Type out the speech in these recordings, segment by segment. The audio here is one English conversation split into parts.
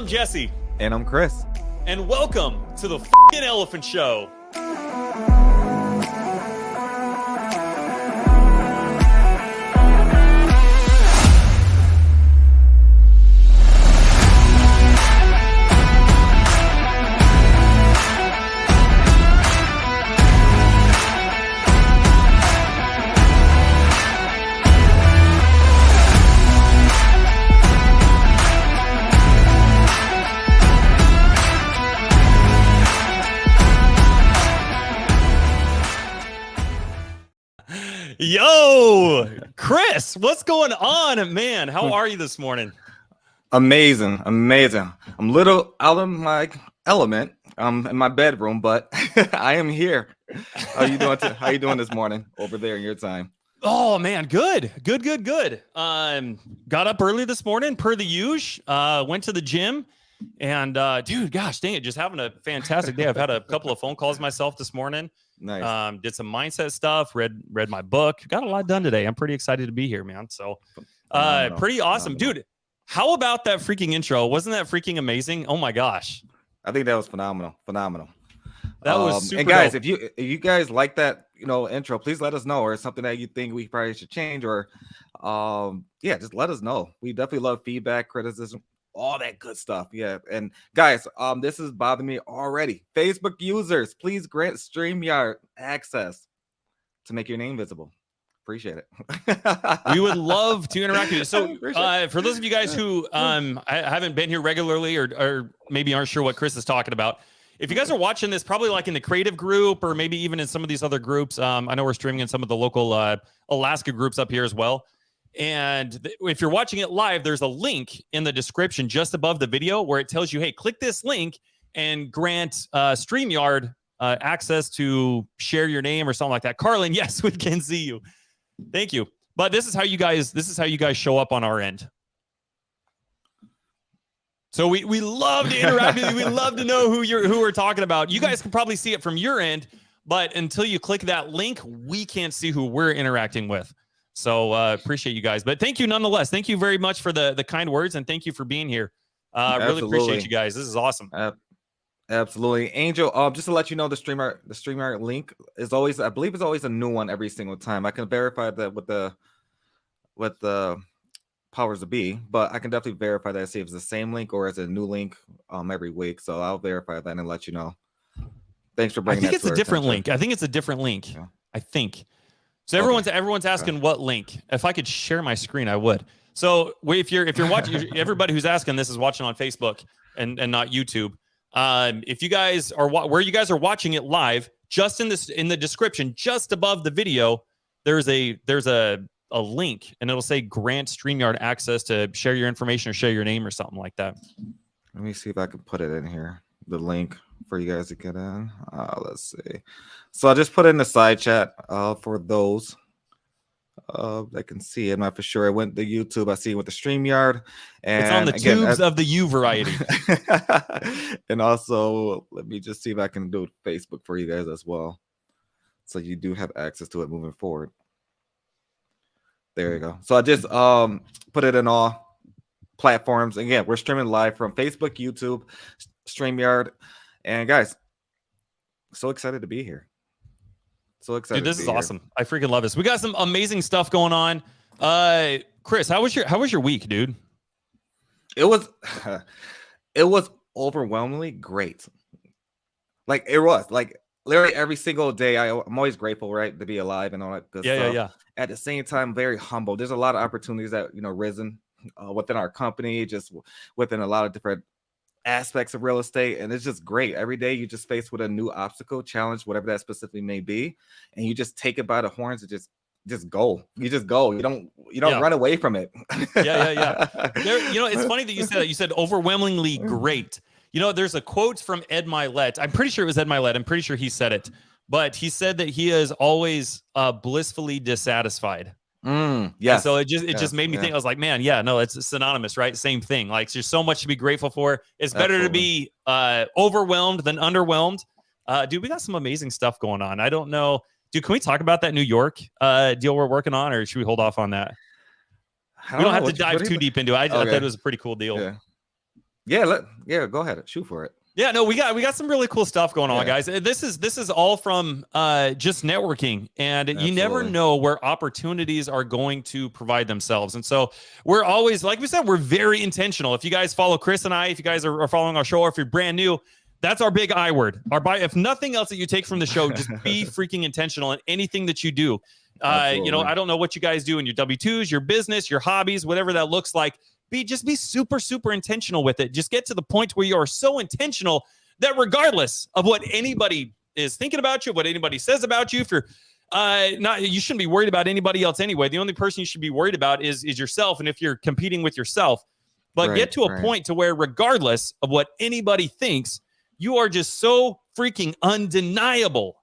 I'm Jesse. And I'm Chris. And welcome to the f***ing Elephant Show. Yo, Chris, what's going on, man? How are you this morning? Amazing. I'm a little out of my element. I'm in my bedroom, but I am here. How you doing? How you doing this morning over there in your time? Oh man, good. Got up early this morning, per the usual. Went to the gym, and dude, gosh dang it, just having a fantastic day. I've had a couple of phone calls myself this morning. Nice. Did some mindset stuff, read my book, got a lot done today. I'm pretty excited to be here, man. So pretty awesome. Dude, how about that freaking intro? Wasn't that freaking amazing? Oh my gosh. I think that was phenomenal. That was super and guys, dope. if you guys like that, intro, please let us know, or something that you think we probably should change, or yeah, just let us know. We definitely love feedback, criticism, all that good stuff. Yeah. And guys, this is bothering me already. Facebook users, please grant StreamYard access to make your name visible. Appreciate it. We would love to interact with you. So for those of you guys who haven't been here regularly, or maybe aren't sure what Chris is talking about, if you guys are watching this, probably like in the creative group, or maybe even in some of these other groups, I know we're streaming in some of the local Alaska groups up here as well. And if you're watching it live, there's a link in the description just above the video where it tells you, hey, click this link and grant StreamYard access to share your name or something like that. Carlin, yes, we can see you. Thank you. But this is how you guys show up on our end. So we love to interact with you. We love to know who we're talking about. You guys can probably see it from your end, but until you click that link, we can't see who we're interacting with. So appreciate you guys. But thank you nonetheless. Thank you very much for the kind words, and thank you for being here. Really appreciate you guys. This is awesome. Absolutely. Angel, just to let you know, the StreamYard link is always, I believe it's always a new one every single time. I can verify that with the powers to be, but I can definitely verify that, see if it's the same link or is it a new link every week. So I'll verify that and let you know. Thanks for bringing that. I think it's a different link. I think it's a different link. Yeah. I think. So everyone's asking what link. If I could share my screen, I would. So if you're watching, everybody who's asking this is watching on Facebook and not YouTube. If you guys are where you guys are watching it live, just in the description, just above the video, there's a link, and it'll say grant StreamYard access to share your information or share your name or something like that. Let me see if I can put it in here. The link for you guys to get in. Let's see. So I just put it in the side chat for those that can see it. I'm not for sure. I went to YouTube. I see it with the StreamYard. And it's on the tubes of the U variety. And also, let me just see if I can do Facebook for you guys as well. So you do have access to it moving forward. There you go. So I just put it in all platforms. Again, we're streaming live from Facebook, YouTube, StreamYard. And guys, so excited to be here. So excited. Dude, this is awesome. I freaking love this. We got some amazing stuff going on. Chris, how was your week, dude? It was overwhelmingly great. Like it was like literally every single day. I'm always grateful, right, to be alive and all that good stuff. Yeah. At the same time, very humble. There's a lot of opportunities that risen within our company, just within a lot of different aspects of real estate, and it's just great. Every day you just face with a new obstacle, challenge, whatever that specifically may be, and you just take it by the horns and just go. You just go. You don't run away from it. Yeah. It's funny that you said that. You said overwhelmingly great. There's a quote from Ed Milet. I'm pretty sure it was Ed Milet. I'm pretty sure he said it, but he said that he is always blissfully dissatisfied. Yeah. So it just made me think. I was like, man, yeah, no, it's synonymous, right? Same thing. Like, there's so much to be grateful for. It's better to be overwhelmed than underwhelmed. Dude, we got some amazing stuff going on. I don't know. Dude, can we talk about that New York deal we're working on, or should we hold off on that? We don't have to dive too deep into it. I thought it was a pretty cool deal. Yeah. Yeah, go ahead, shoot for it. Yeah, no, we got some really cool stuff going on, guys. This is all from just networking, and you never know where opportunities are going to provide themselves. And so we're always, like we said, we're very intentional. If you guys follow Chris and I, if you guys are following our show, or if you're brand new, that's our big I word. If nothing else that you take from the show, just be freaking intentional in anything that you do. You know, I don't know what you guys do in your W-2s, your business, your hobbies, whatever that looks like. Just be super, super intentional with it. Just get to the point where you are so intentional that regardless of what anybody is thinking about you, what anybody says about you, if you're you shouldn't be worried about anybody else anyway. The only person you should be worried about is yourself. And if you're competing with yourself, but get to a point to where regardless of what anybody thinks, you are just so freaking undeniable.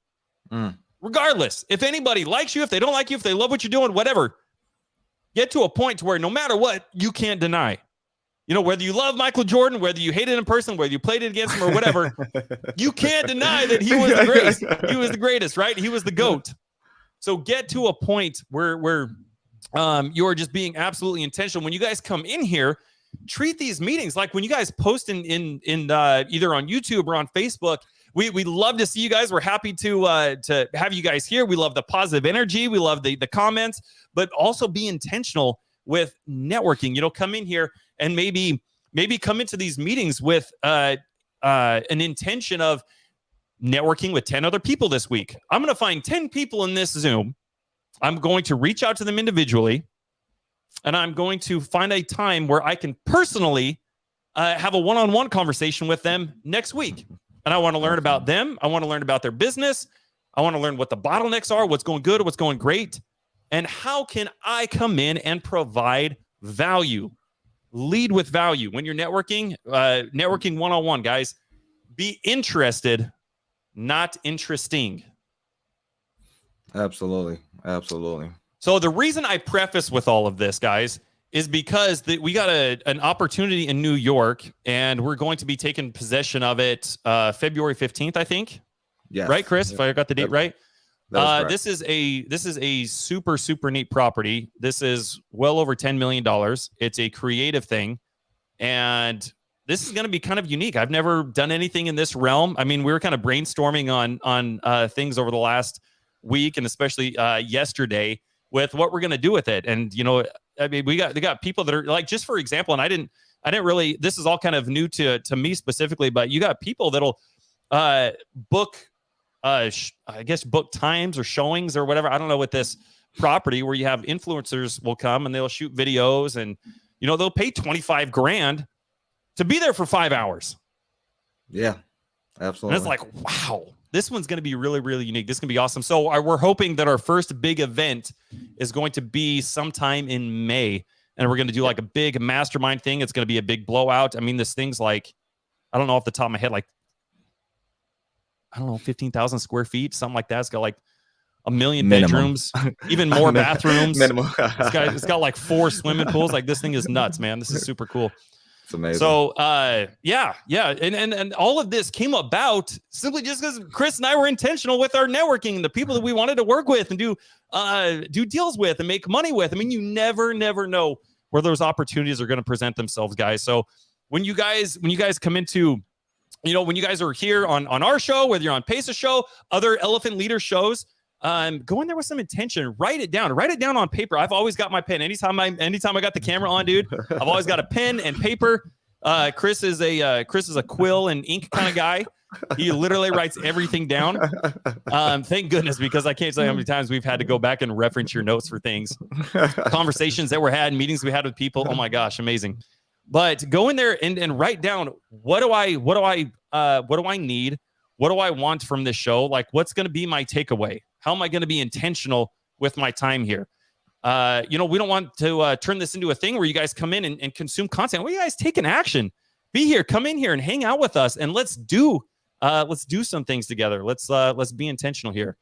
Regardless, if anybody likes you, if they don't like you, if they love what you're doing, whatever, get to a point to where no matter what, you can't deny. You know, whether you love Michael Jordan, whether you hate it in person, whether you played it against him or whatever, you can't deny that he was the greatest. He was the greatest, right? He was the GOAT. So get to a point where you're just being absolutely intentional. When you guys come in here, treat these meetings like when you guys post in either on YouTube or on Facebook. We love to see you guys. We're happy to have you guys here. We love the positive energy. We love the comments, but also be intentional with networking. You know, come in here and maybe come into these meetings with an intention of networking with 10 other people this week. I'm going to find 10 people in this Zoom. I'm going to reach out to them individually, and I'm going to find a time where I can personally have a one-on-one conversation with them next week. And I want to learn about them. I want to learn about their business. I want to learn what the bottlenecks are, what's going good, what's going great, and how can I come in and provide value. Lead with value. When you're networking, networking one-on-one, guys, be interested, not interesting. Absolutely. So the reason I preface with all of this, guys, is because we got an opportunity in New York, and we're going to be taking possession of it February 15th, I think. Yeah. Right, Chris? If I got the date right. This is a super, super neat property. This is well over $10 million. It's a creative thing, and this is going to be kind of unique. I've never done anything in this realm. I mean, we were kind of brainstorming on things over the last week, and especially yesterday, with what we're going to do with it. And you know, I mean, they got people that are like, just for example, and I didn't really, this is all kind of new to me specifically, but you got people that'll book I guess book times or showings or whatever. I don't know, with this property where you have influencers will come and they'll shoot videos, and you know, they'll pay $25,000 to be there for 5 hours. Yeah, absolutely. And it's like, wow, this one's going to be really, really unique. This is going to be awesome. So we're hoping that our first big event is going to be sometime in May, and we're going to do like a big mastermind thing. It's going to be a big blowout. I mean, this thing's like, I don't know off the top of my head, like, I don't know, 15,000 square feet, something like that. It's got like 1 million bedrooms, even more bathrooms. It's got like 4 swimming pools. Like, this thing is nuts, man. This is super cool. It's amazing. So, yeah. And all of this came about simply just because Chris and I were intentional with our networking, the people that we wanted to work with and do deals with and make money with. I mean, you never know where those opportunities are going to present themselves, guys. So when you guys come into, you know, when you guys are here on our show, whether you're on Pace's show, other Elephant Leader shows, go in there with some intention. Write it down on paper. I've always got my pen. Anytime I got the camera on, dude, I've always got a pen and paper. Chris is a quill and ink kind of guy. He literally writes everything down. Thank goodness, because I can't tell you how many times we've had to go back and reference your notes for things, conversations that were had, meetings we had with people. Oh my gosh, amazing. But go in there and write down, what do I need? What do I want from this show? Like, what's going to be my takeaway? How am I going to be intentional with my time here? You know, we don't want to turn this into a thing where you guys come in and consume content. Well, you guys take an action. Be here, come in here and hang out with us, and let's do some things together. Let's be intentional here.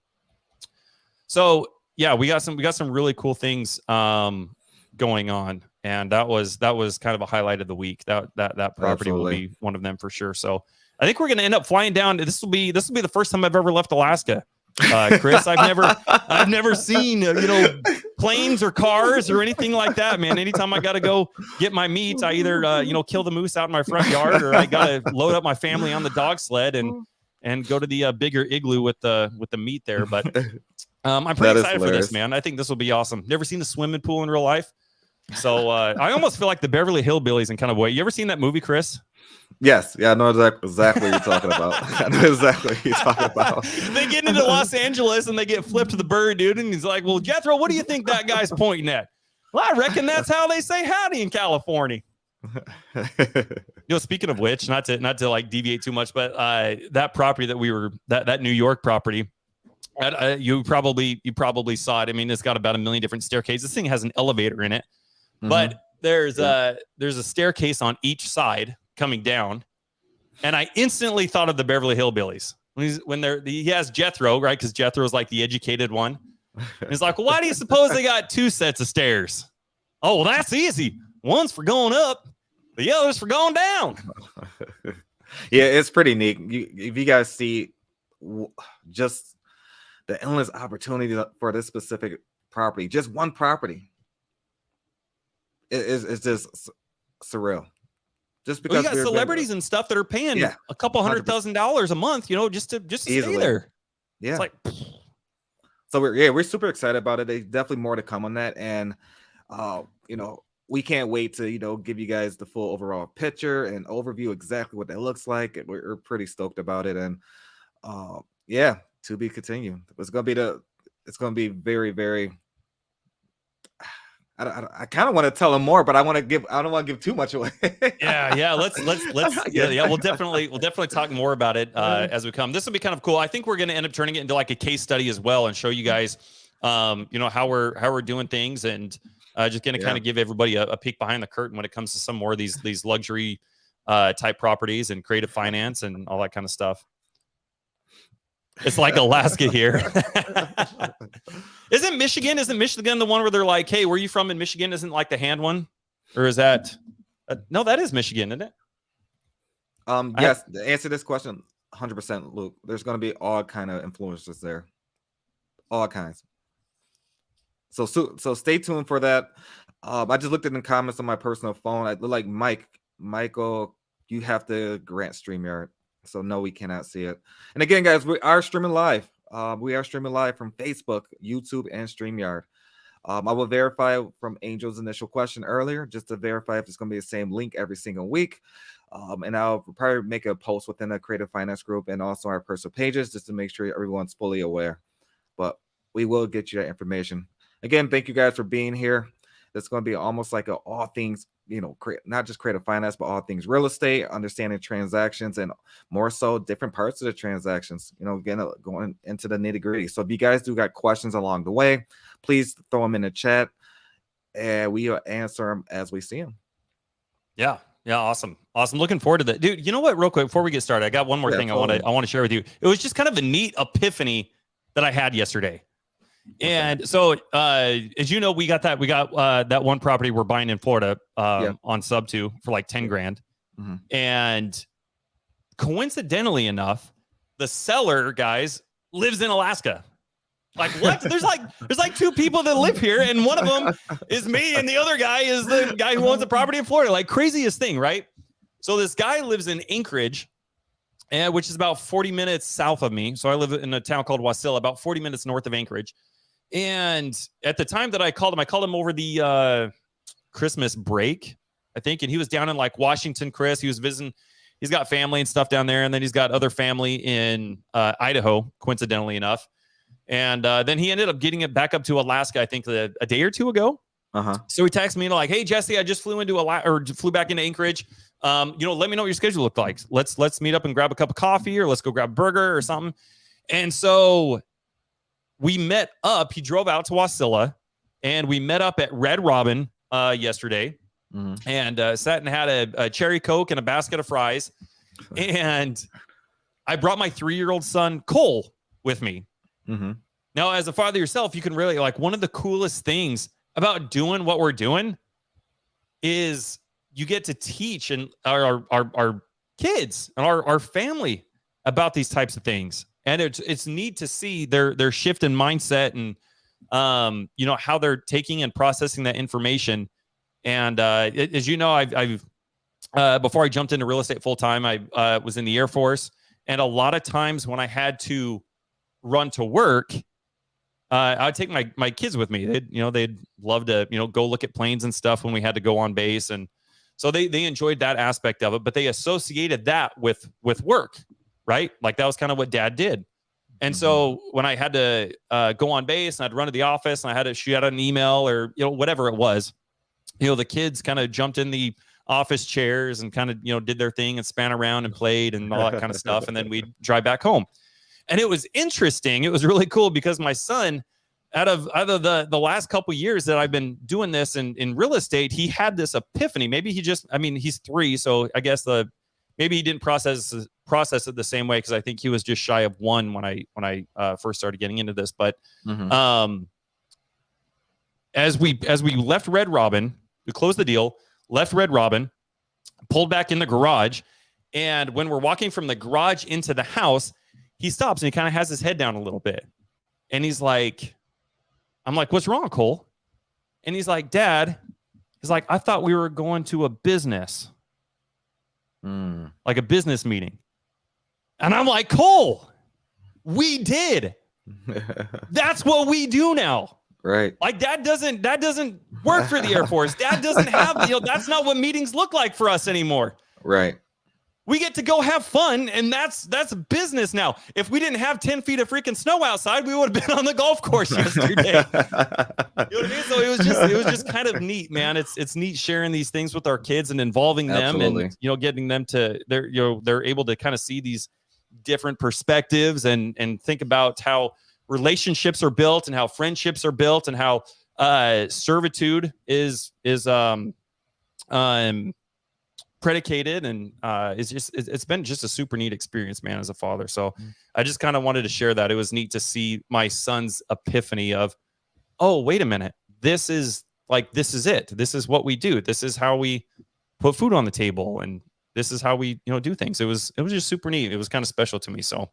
So yeah, we got some really cool things going on. And that was kind of a highlight of the week. That property will be one of them for sure. So I think we're going to end up flying down. This will be the first time I've ever left Alaska, Chris. I've never seen planes or cars or anything like that, man. Anytime I got to go get my meat, I either, kill the moose out in my front yard, or I got to load up my family on the dog sled and go to the bigger igloo with the meat there. But I'm pretty excited for this, man. I think this will be awesome. Never seen a swimming pool in real life. So I almost feel like the Beverly Hillbillies in kind of way. You ever seen that movie, Chris? Yes. Yeah, I know exactly what you're talking about. I know exactly what you're talking about. They get into Los Angeles and they get flipped to the bird, dude. And he's like, well, Jethro, what do you think that guy's pointing at? Well, I reckon that's how they say howdy in California. Speaking of which, not to like deviate too much, but that property that New York property, you probably saw it. I mean, it's got about 1 million different staircases. This thing has an elevator in it, but there's a staircase on each side coming down, and I instantly thought of the Beverly Hillbillies when he has Jethro, right? Because Jethro is like the educated one. And he's like, well, why do you suppose they got 2 sets of stairs? Oh, well, that's easy. One's for going up, the other's for going down. Yeah, it's pretty neat. If you guys see just the endless opportunity for this specific property, just one property, it's just surreal. Just because you got celebrities and stuff that are paying a couple $100,000 a month, just to stay there. Yeah. It's like, so we're super excited about it. There's definitely more to come on that. And, we can't wait to, give you guys the full overall picture and overview exactly what that looks like. We're pretty stoked about it. And, to be continued. It's going to be very, very, I kind of want to tell them more, but I don't want to give too much away. Yeah. Let's we'll definitely talk more about it as we come. This will be kind of cool. I think we're going to end up turning it into like a case study as well and show you guys, how we're doing things, and just going to kind of give everybody a peek behind the curtain when it comes to some more of these luxury type properties and creative finance and all that kind of stuff. It's like Alaska here. Isn't Michigan the one where they're like, hey, where are you from in Michigan? Isn't like the hand one? Or is that? No, that is Michigan, isn't it? Yes. To answer this question, 100%, Luke. There's going to be all kind of influencers there. All kinds. So stay tuned for that. I just looked at the comments on my personal phone. I look like Michael, you have to grant StreamYard. So no, we cannot see it. And again, guys, we are streaming live. We are streaming live from Facebook, YouTube, and StreamYard. I will verify from Angel's initial question earlier, just to verify if it's going to be the same link every single week. And I'll probably make a post within the Creative Finance group and also our personal pages, just to make sure everyone's fully aware. But we will get you that information. Again, thank you guys for being here. That's going to be almost like all things, not just creative finance, but all things real estate, understanding transactions, and more so different parts of the transactions, again, going into the nitty gritty. So if you guys do got questions along the way, please throw them in the chat and we will answer them as we see them. Yeah. Awesome. Looking forward to that, dude. You know what, real quick, before we get started, I got one more thing totally. I want to share with you. It was just kind of a neat epiphany that I had yesterday. And so, as you know, we got that one property we're buying in Florida on Sub2 for like 10 grand. Mm-hmm. And coincidentally enough, the seller, guys, lives in Alaska. Like, what? There's like 2 people that live here, and one of them is me, and the other guy is the guy who owns the property in Florida. Like, craziest thing, right? So this guy lives in Anchorage, which is about 40 minutes south of me. So I live in a town called Wasilla, about 40 minutes north of Anchorage. And at the time that I called him over the Christmas break, I think, and he was down in like Washington, Chris. He was visiting. He's got family and stuff down there, and then he's got other family in Idaho, coincidentally enough. And then he ended up getting it back up to Alaska, I think, a day or 2 ago. So he texted me like, "Hey Jesse, I just flew back into Anchorage. Let me know what your schedule looked like. Let's meet up and grab a cup of coffee, or let's go grab a burger or something." And so we met up. He drove out to Wasilla, and we met up at Red Robin yesterday, and sat and had a cherry Coke and a basket of fries. And I brought my 3-year-old son Cole with me. Now, as a father yourself, you can really one of the coolest things about doing what we're doing is you get to teach and our kids and our family about these types of things. And it's neat to see their shift in mindset and you know, how they're taking and processing that information. And as you know, I've before I jumped into real estate full time, I was in the Air Force, and a lot of times when I had to run to work, I'd take my kids with me. They'd love to, go look at planes and stuff when we had to go on base. And so they enjoyed that aspect of it, but they associated that with work, right? Like that was kind of what Dad did. And so when I had to go on base and I'd run to the office and I had to shoot out an email or, whatever it was, the kids kind of jumped in the office chairs and kind of, did their thing and span around and played and all that kind of stuff. And then we'd drive back home. And it was interesting. It was really cool because my son, out of the last couple of years that I've been doing this in real estate, he had this epiphany. Maybe he's 3. So I guess maybe he didn't process it the same way, because I think he was just shy of 1 when I first started getting into this. But as we left Red Robin, we closed the deal, left Red Robin, pulled back in the garage. And when we're walking from the garage into the house, he stops and he kind of has his head down a little bit. And he's like, I'm like, what's wrong, Cole? And he's like, Dad, he's like, I thought we were going to a business, like a business meeting. And I'm like, Cole, we did. That's what we do now. Right. Like that doesn't work for the Air Force. Dad doesn't have, that's not what meetings look like for us anymore. Right. We get to go have fun, and that's business now. If we didn't have 10 feet of freaking snow outside, we would have been on the golf course yesterday. You know what I mean? So it was just kind of neat, man. It's neat sharing these things with our kids and involving them. And getting them to they're able to kind of see these different perspectives and think about how relationships are built and how friendships are built and how servitude is predicated, and it's been just a super neat experience, man, as a father. So I just kind of wanted to share that. It was neat to see my son's epiphany of, oh, wait a minute, this is it. This is what we do. This is how we put food on the table, and this is how we do things. It was just super neat. It was kind of special to me. So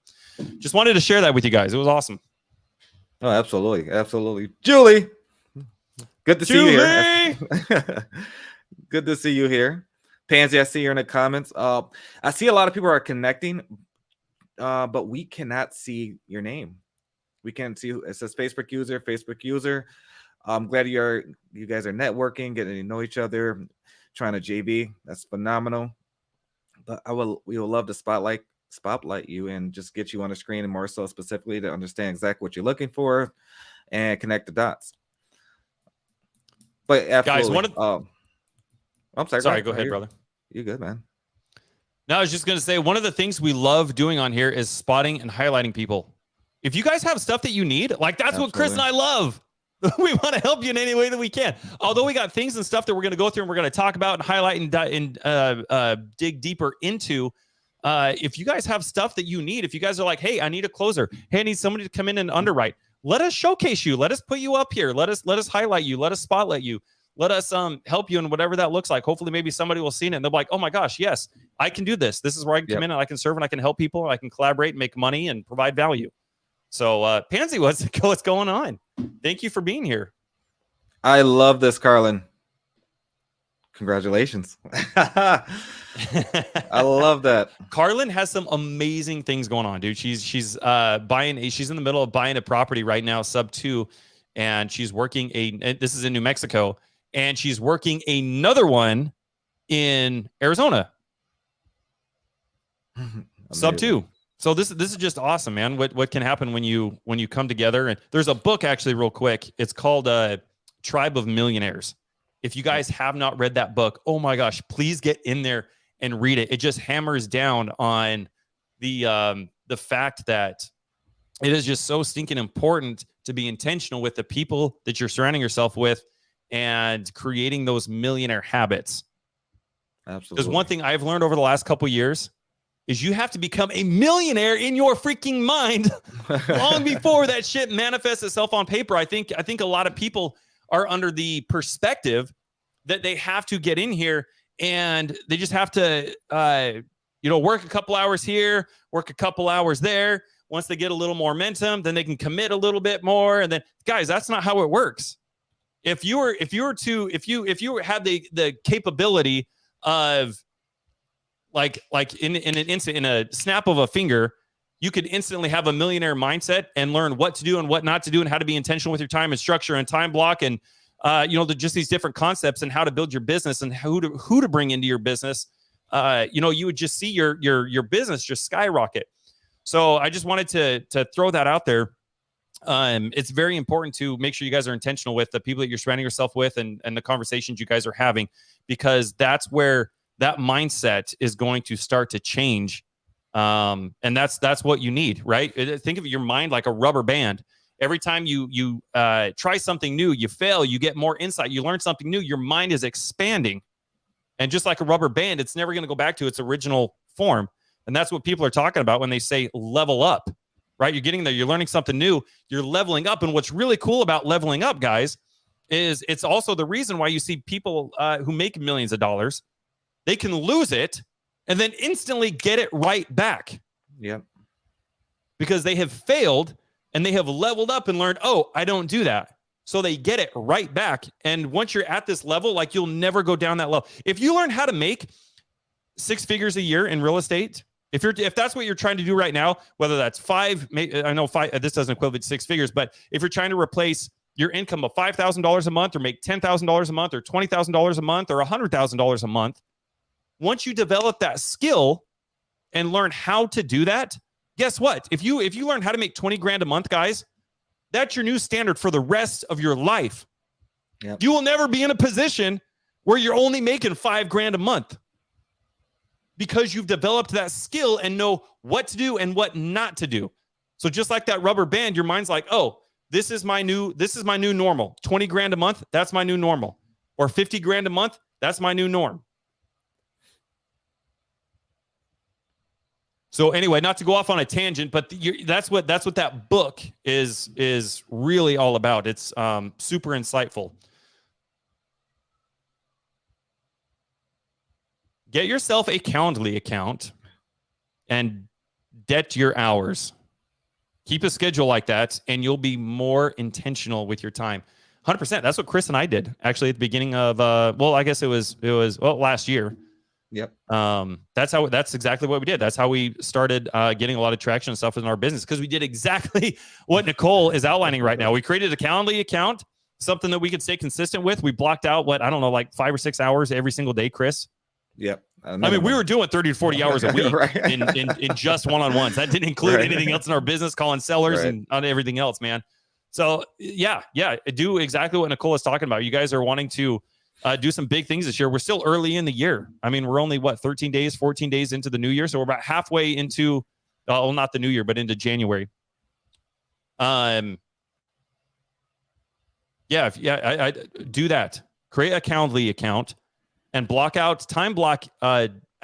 just wanted to share that with you guys. It was awesome. Oh, absolutely. Julie, good to see you here. Good to see you here. Pansy, I see you in the comments. I see a lot of people are connecting, but we cannot see your name. We can't see. It says Facebook user. I'm glad you guys are networking, getting to know each other, trying to JV. That's phenomenal. But we will love to spotlight you and just get you on the screen, and more so specifically to understand exactly what you're looking for and connect the dots. But absolutely. Guys, I'm sorry. Sorry, go ahead, brother. You're good, man. No, I was just going to say, one of the things we love doing on here is spotting and highlighting people. If you guys have stuff that you need, like that's what Chris and I love. We want to help you in any way that we can. Although we got things and stuff that we're going to go through and we're going to talk about and highlight and dig deeper into. If you guys have stuff that you need, if you guys are like, hey, I need a closer. Hey, I need somebody to come in and underwrite. Let us showcase you. Let us put you up here. Let us highlight you. Let us spotlight you. Let us help you in whatever that looks like. Hopefully, maybe somebody will see it and they'll be like, oh my gosh, yes, I can do this. This is where I can come in and I can serve and I can help people. And I can collaborate and make money and provide value. So Pansy, what's going on? Thank you for being here. I love this, Carlin. Congratulations. I love that. Carlin has some amazing things going on, dude. She's she's in the middle of buying a property right now, sub 2, and she's working this is in New Mexico, and she's working another one in Arizona. Sub 2. So this is just awesome, man. What can happen when you come together? And there's a book actually, real quick. It's called Tribe of Millionaires. If you guys have not read that book, oh my gosh, please get in there and read it. It just hammers down on the fact that it is just so stinking important to be intentional with the people that you're surrounding yourself with and creating those millionaire habits. Absolutely. There's one thing I've learned over the last couple of years is you have to become a millionaire in your freaking mind long before that shit manifests itself on paper. I think a lot of people are under the perspective that they have to get in here and they just have to, work a couple hours here, work a couple hours there, Once they get a little more momentum, then they can commit a little bit more. And then, guys, that's not how it works. If you had the capability of like in an instant, in a snap of a finger, you could instantly have a millionaire mindset and learn what to do and what not to do and how to be intentional with your time and structure and time block and just these different concepts and how to build your business and who to bring into your business. You would just see your business just skyrocket. So I just wanted to throw that out there. It's very important to make sure you guys are intentional with the people that you're surrounding yourself with and the conversations you guys are having, because that's where that mindset is going to start to change. And that's what you need, right? Think of your mind like a rubber band. Every time you try something new, you fail, you get more insight, you learn something new, your mind is expanding. And just like a rubber band, it's never going to go back to its original form. And that's what people are talking about when they say level up, right? You're getting there, you're learning something new, you're leveling up. And what's really cool about leveling up, guys, is it's also the reason why you see people who make millions of dollars, they can lose it and then instantly get it right back. Yeah. Because they have failed and they have leveled up and learned, oh, I don't do that. So they get it right back. And once you're at this level, like, you'll never go down that level. If you learn how to make 6 figures a year in real estate, if that's what you're trying to do right now, whether that's five, I know five, this doesn't equivalent to 6 figures, but if you're trying to replace your income of $5,000 a month or make $10,000 a month or $20,000 a month or $100,000 a month, once you develop that skill and learn how to do that, guess what? If you learn how to make 20 grand a month, guys, that's your new standard for the rest of your life. Yep. You will never be in a position where you're only making 5 grand a month, because you've developed that skill and know what to do and what not to do. So just like that rubber band, your mind's like, oh, this is my new normal. 20 grand a month, that's my new normal. Or 50 grand a month, that's my new norm. So anyway, not to go off on a tangent, but that's what that book is really all about. It's super insightful. Get yourself a Calendly account and debt your hours. Keep a schedule like that, and you'll be more intentional with your time. 100%. That's what Chris and I did actually at the beginning of I guess it was last year. Yep. That's exactly what we did. That's how we started getting a lot of traction and stuff in our business, because we did exactly what Nicole is outlining right now. We created a Calendly account, something that we could stay consistent with. We blocked out like 5 or 6 hours every single day, Chris. Yep. I mean, we were doing 30 to 40 hours a week right. in just one-on-ones. That didn't include anything else in our business, calling sellers and on everything else, man. So yeah, do exactly what Nicole is talking about. You guys are wanting to do some big things this year. We're still early in the year. I mean, we're only 14 days into the new year. So we're about halfway into, not the new year, but into January. I do that. Create a Calendly account and time block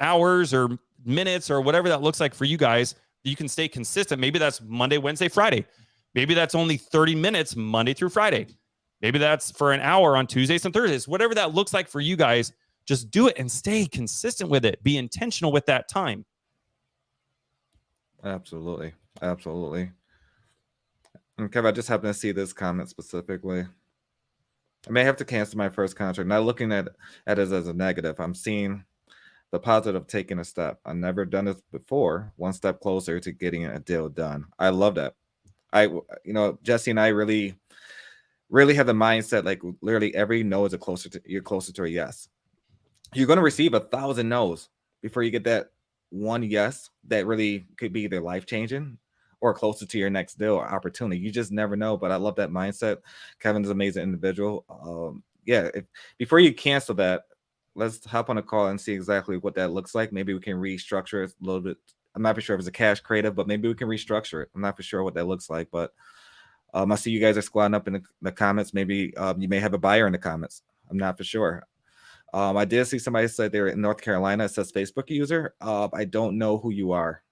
hours or minutes or whatever that looks like for you guys. You can stay consistent. Maybe that's Monday, Wednesday, Friday. Maybe that's only 30 minutes Monday through Friday. Maybe that's for an hour on Tuesdays and Thursdays. Whatever that looks like for you guys, just do it and stay consistent with it. Be intentional with that time. Absolutely. And Kev, I just happened to see this comment specifically. I may have to cancel my first contract. Not looking at it as a negative. I'm seeing the positive of taking a step. I've never done this before. One step closer to getting a deal done. I love that. Jesse and I really have the mindset, like, literally every no is you're closer to a yes. You're going to receive 1,000 no's before you get that one yes that really could be either life-changing or closer to your next deal or opportunity. You just never know. But I love that mindset. Kevin's an amazing individual. Before you cancel that, let's hop on a call and see exactly what that looks like. Maybe we can restructure it a little bit. I'm not for sure if it's a cash creative, but maybe we can restructure it. I'm not for sure what that looks like, but I see you guys are squatting up in the comments. Maybe you may have a buyer in the comments. I'm not for sure. I did see somebody say they're in North Carolina. It says Facebook user. I don't know who you are.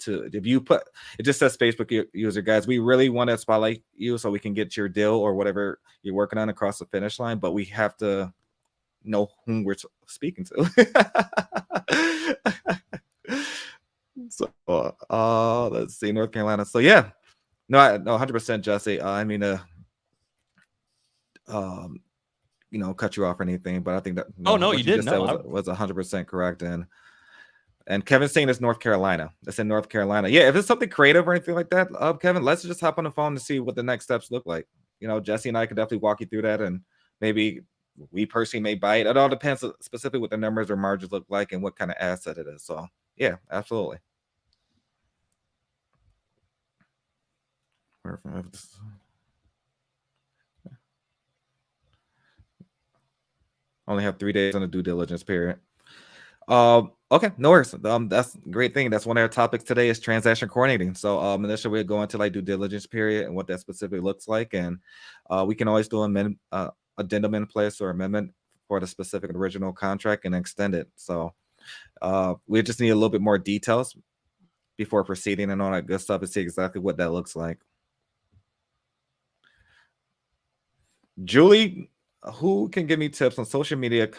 If you put, it just says Facebook user, guys. We really want to spotlight you so we can get your deal or whatever you're working on across the finish line, but we have to know whom we're speaking to. So let's see, North Carolina. So yeah, no, 100% Jesse. I mean, cut you off or anything, but I think that you didn't. Was 100% correct. And Kevin's saying it's North Carolina. It's in North Carolina. Yeah, if it's something creative or anything like that, Kevin, let's just hop on the phone to see what the next steps look like. Jesse and I could definitely walk you through that, and maybe we personally may buy it. It all depends specifically what the numbers or margins look like and what kind of asset it is. So yeah, absolutely. Only have 3 days on the due diligence period. Okay, no worries. That's a great thing. That's one of our topics today is transaction coordinating. So initially we'll go into like due diligence period and what that specifically looks like, and we can always do an addendum in place or amendment for the specific original contract and extend it. So we just need a little bit more details before proceeding and all that good stuff to see exactly what that looks like. Julie, who can give me tips on social media?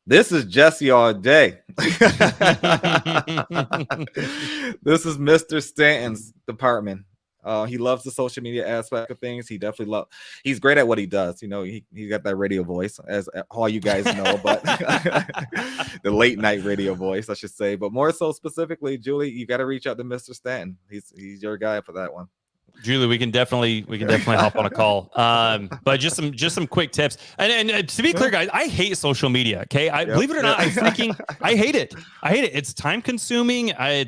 This is Jesse all day. This is Mr. Stanton's department. He loves the social media aspect of things. He definitely he's great at what he does. He got that radio voice, as all you guys know, but the late night radio voice, I should say. But more so specifically, Julie, you got to reach out to Mr. Stanton. He's your guy for that one. Julie, we can definitely hop on a call. But just some quick tips. And to be clear, guys, I hate social media. Okay, believe it or not, I hate it. It's time consuming. I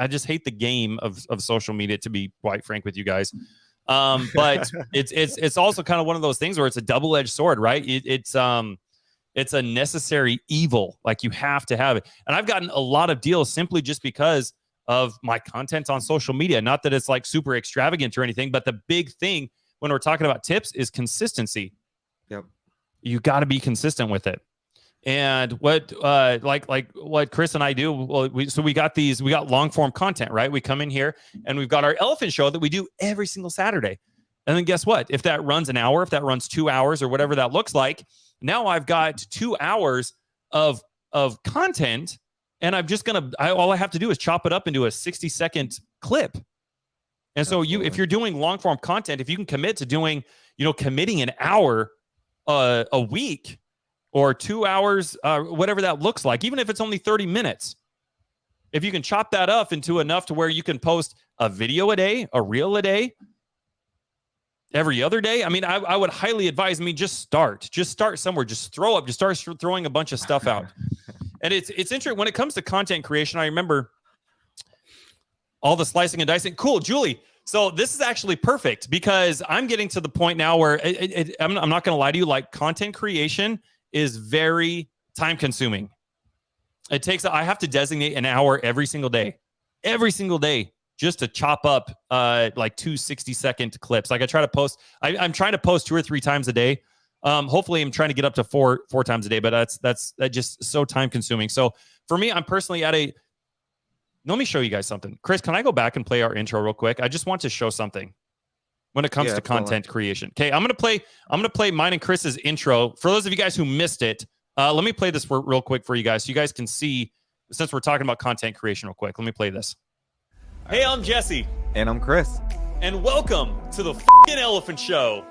just hate the game of social media, to be quite frank with you guys. But it's also kind of one of those things where it's a double-edged sword, right? It's a necessary evil. Like, you have to have it. And I've gotten a lot of deals simply just because of my content on social media. Not that it's like super extravagant or anything, but the big thing when we're talking about tips is consistency. Yep. You got to be consistent with it. And what like what Chris and I do, we got long form content, right? We come in here and we've got our elephant show that we do every single Saturday. And then guess what? If that runs an hour, if that runs 2 hours or whatever that looks like, now I've got 2 hours of content. And I'm just all I have to do is chop it up into a 60-second clip. And so if you're doing long form content, if you can commit to doing, committing an hour a week or 2 hours, whatever that looks like, even if it's only 30 minutes, if you can chop that up into enough to where you can post a video a day, a reel a day, every other day. I mean, I would highly advise, just start somewhere, just start throwing a bunch of stuff out. And it's interesting when it comes to content creation. I remember all the slicing and dicing. Cool, Julie. So this is actually perfect because I'm getting to the point now where I'm not going to lie to you. Like, content creation is very time consuming. I have to designate an hour every single day, just to chop up like 2 60-second clips. Like, I try to post. I'm trying to post 2 or 3 times a day. Hopefully I'm trying to get up to four times a day, but that's just so time consuming. So for me, I'm personally let me show you guys something. Chris, can I go back and play our intro real quick? I just want to show something when it comes to content creation. Okay. I'm going to play mine and Chris's intro. For those of you guys who missed it, let me play this real quick for you guys. So you guys can see, since we're talking about content creation real quick, let me play this. Hey, I'm Jesse. And I'm Chris. And welcome to the f***ing Elephant Show.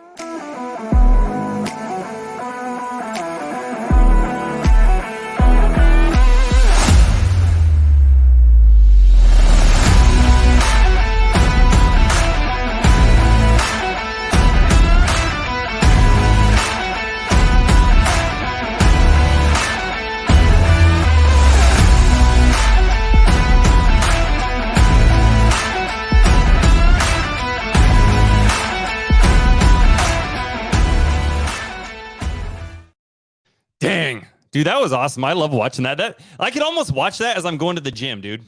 Dang, dude, that was awesome. I love watching that. I could almost watch that as I'm going to the gym, dude.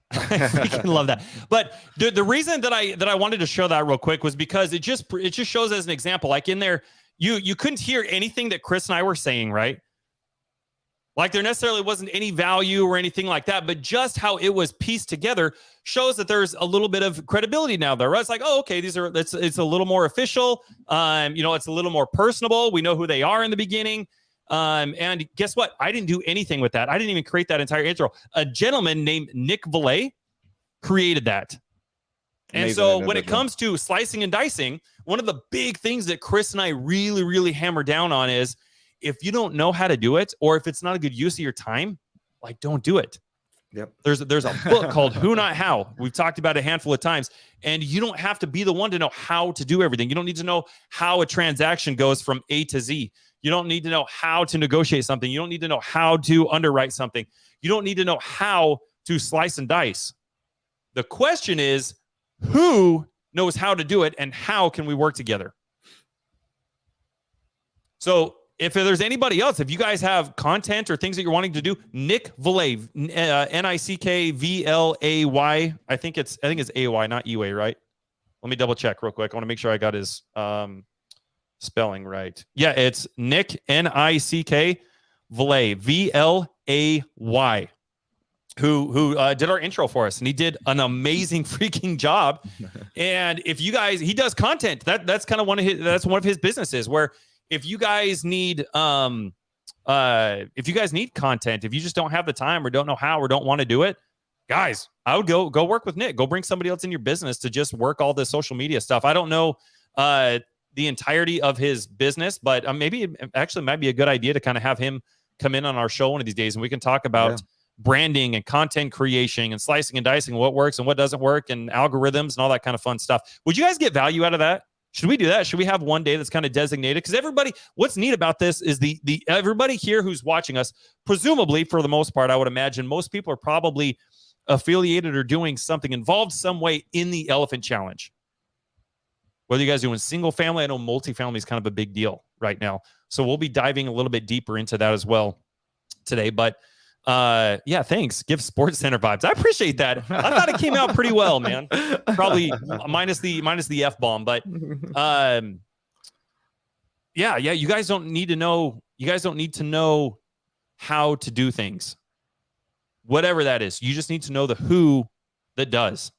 I freaking love that. But the reason that I wanted to show that real quick was because it just shows as an example. Like, in there, you couldn't hear anything that Chris and I were saying, right? Like, there necessarily wasn't any value or anything like that, but just how it was pieced together shows that there's a little bit of credibility now there, right? It's like, oh, okay, it's a little more official. It's a little more personable. We know who they are in the beginning. And guess what? I didn't do anything with that. I didn't even create that entire intro. A gentleman named Nick Valet created that. And Amazing so when it individual. comes to slicing and dicing, one of the big things that Chris and I really, really hammer down on is if you don't know how to do it, or if it's not a good use of your time, like, don't do it. Yep. There's a book called Who Not How. We've talked about it a handful of times, and you don't have to be the one to know how to do everything. You don't need to know how a transaction goes from A to Z. You don't need to know how to negotiate something. You don't need to know how to underwrite something. You don't need to know how to slice and dice. The question is, who knows how to do it, and how can we work together? So if there's anybody else, if you guys have content or things that you're wanting to do, Nick Valet, Nickvlay. I think it's AY, not Eway, right? Let me double check real quick. I want to make sure I got his spelling right. Yeah, it's Nick Nick Valet, VLAY, who did our intro for us, and he did an amazing freaking job. And if you guys, he does content. That's kind of one of his businesses, where if you guys need content, if you just don't have the time or don't know how or don't want to do it, guys, I would go work with Nick. Go bring somebody else in your business to just work all the social media stuff. I don't know the entirety of his business, but maybe it actually might be a good idea to kind of have him come in on our show one of these days, and we can talk about branding and content creation and slicing and dicing, what works and what doesn't work, and algorithms and all that kind of fun stuff. Would you guys get value out of that? Should we do that? Should we have one day that's kind of designated? Because everybody, what's neat about this is the everybody here who's watching us, presumably for the most part, I would imagine most people are probably affiliated or doing something involved some way in the Elephant Challenge. Whether you guys are doing single family, I know multifamily is kind of a big deal right now. So we'll be diving a little bit deeper into that as well today. But yeah, thanks. Give Sports Center vibes. I appreciate that. I thought it came out pretty well, man. Probably minus the F-bomb, but yeah, you guys don't need to know. You guys don't need to know how to do things. Whatever that is, you just need to know the who that does.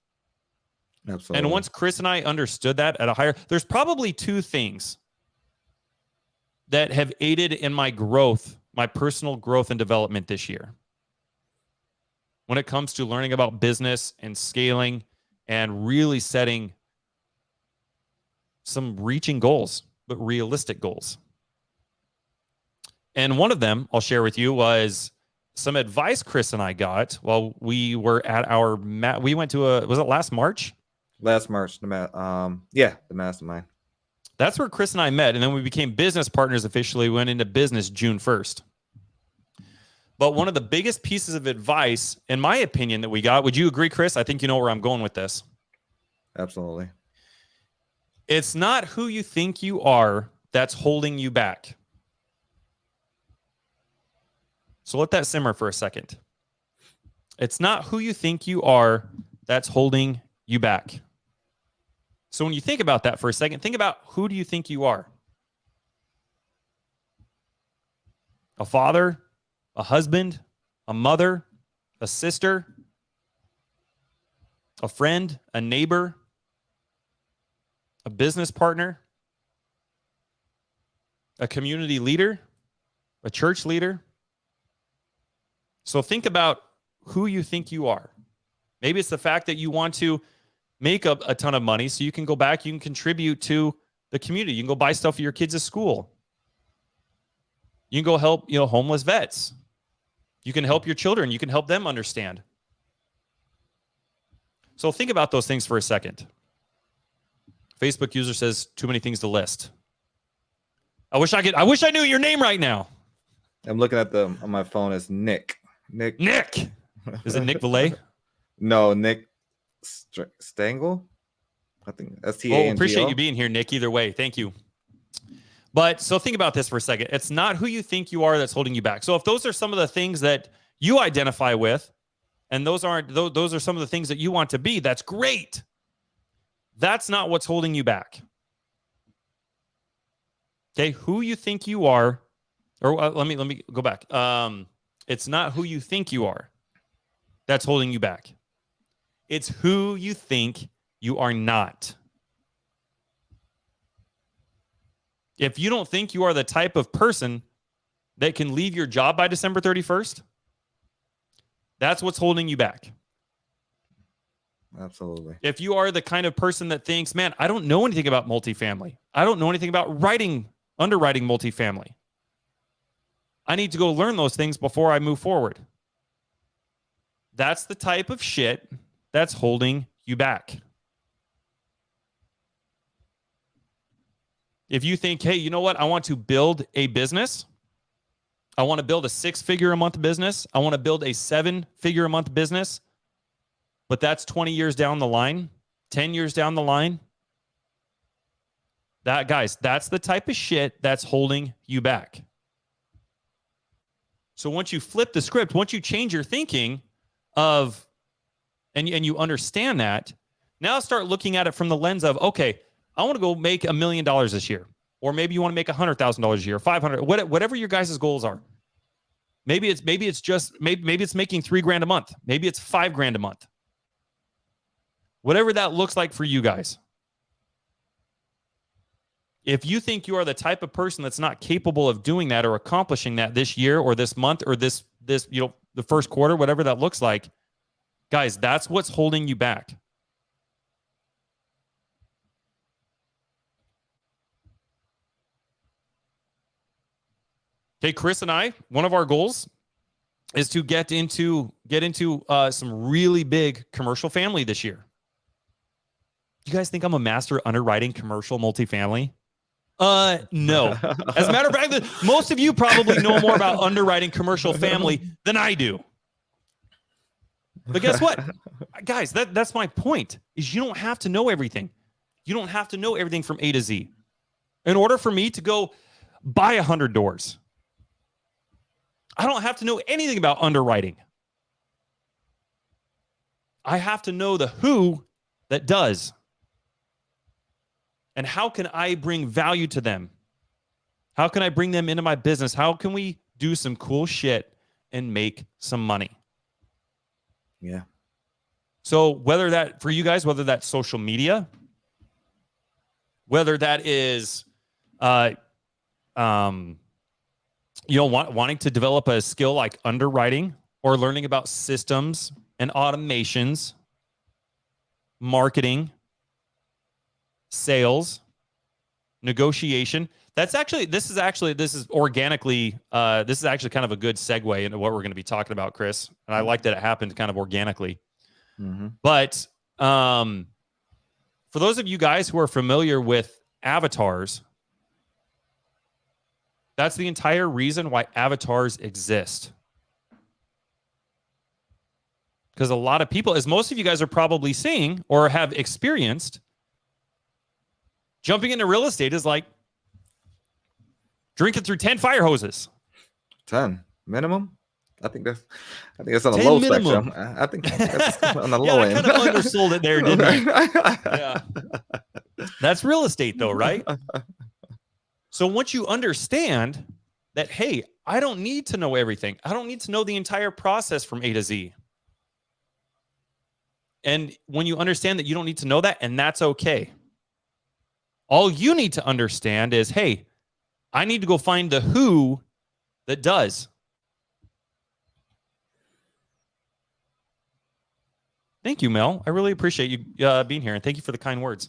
Absolutely. And once Chris and I understood that at a higher, there's probably two things that have aided in my growth, my personal growth and development this year, when it comes to learning about business and scaling and really setting some reaching goals, but realistic goals. And one of them I'll share with you was some advice Chris and I got while we were at our we went to was it last March? Last March, the mastermind. That's where Chris and I met, and then we became business partners officially. We went into business June 1st. But one of the biggest pieces of advice, in my opinion, that we got, would you agree, Chris? I think you know where I'm going with this. Absolutely. It's not who you think you are that's holding you back. So let that simmer for a second. It's not who you think you are that's holding you back. So when you think about that for a second, think about, who do you think you are? A father, a husband, a mother, a sister, a friend, a neighbor, a business partner, a community leader, a church leader. So think about who you think you are. Maybe it's the fact that you want to make a ton of money so you can go back, you can contribute to the community. You can go buy stuff for your kids at school. You can go help, homeless vets. You can help your children. You can help them understand. So think about those things for a second. Facebook user says, too many things to list. I wish I knew your name right now. I'm looking at on my phone. It's Nick. Is it Nick Valet? No, Nick Stangle. I think Stango. Appreciate you being here, Nick. Either way, thank you. But so think about this for a second. It's not who you think you are that's holding you back. So if those are some of the things that you identify with, and those are some of the things that you want to be, that's great. That's not what's holding you back. Okay, who you think you are, or let me go back. It's not who you think you are that's holding you back. It's who you think you are not. If you don't think you are the type of person that can leave your job by December 31st, that's what's holding you back. Absolutely. If you are the kind of person that thinks, man, I don't know anything about multifamily. I don't know anything about underwriting multifamily. I need to go learn those things before I move forward. That's the type of shit that's holding you back. If you think, hey, you know what? I want to build a business. I want to build a 6-figure-a-month business. I want to build a 7-figure-a-month business. But that's 20 years down the line, 10 years down the line. Guys, that's the type of shit that's holding you back. So once you flip the script, once you change your thinking and you understand that, now start looking at it from the lens of, okay, I want to go make $1 million this year. Or maybe you want to make $100,000 a year, 500, whatever your guys' goals are. Maybe it's making $3,000 a month. Maybe it's $5,000 a month. Whatever that looks like for you guys. If you think you are the type of person that's not capable of doing that or accomplishing that this year or this month or this the first quarter, whatever that looks like, guys, that's what's holding you back. Okay, Chris and I, one of our goals is to get into some really big commercial family this year. You guys think I'm a master underwriting commercial multifamily? No. As a matter of fact, most of you probably know more about underwriting commercial family than I do. But guess what? Guys, that's my point, is you don't have to know everything. You don't have to know everything from A to Z. In order for me to go buy 100 doors, I don't have to know anything about underwriting. I have to know the who that does. And how can I bring value to them? How can I bring them into my business? How can we do some cool shit and make some money? Yeah. So whether that's social media, whether that is, wanting to develop a skill like underwriting or learning about systems and automations, marketing, sales, negotiation. This is actually kind of a good segue into what we're going to be talking about, Chris. And I like that it happened kind of organically. Mm-hmm. But for those of you guys who are familiar with avatars, that's the entire reason why avatars exist. Because a lot of people, as most of you guys are probably seeing or have experienced, jumping into real estate is like drinking through 10 fire hoses. 10 minimum? I think that's on the 10 low minimum. spectrum. I think that's on the low end. I kind of undersold it there, didn't I? Yeah. That's real estate though, right? So once you understand that, hey, I don't need to know everything. I don't need to know the entire process from A to Z. And when you understand that you don't need to know that, and that's okay. All you need to understand is, hey, I need to go find the who that does. Thank you, Mel. I really appreciate you being here, and thank you for the kind words.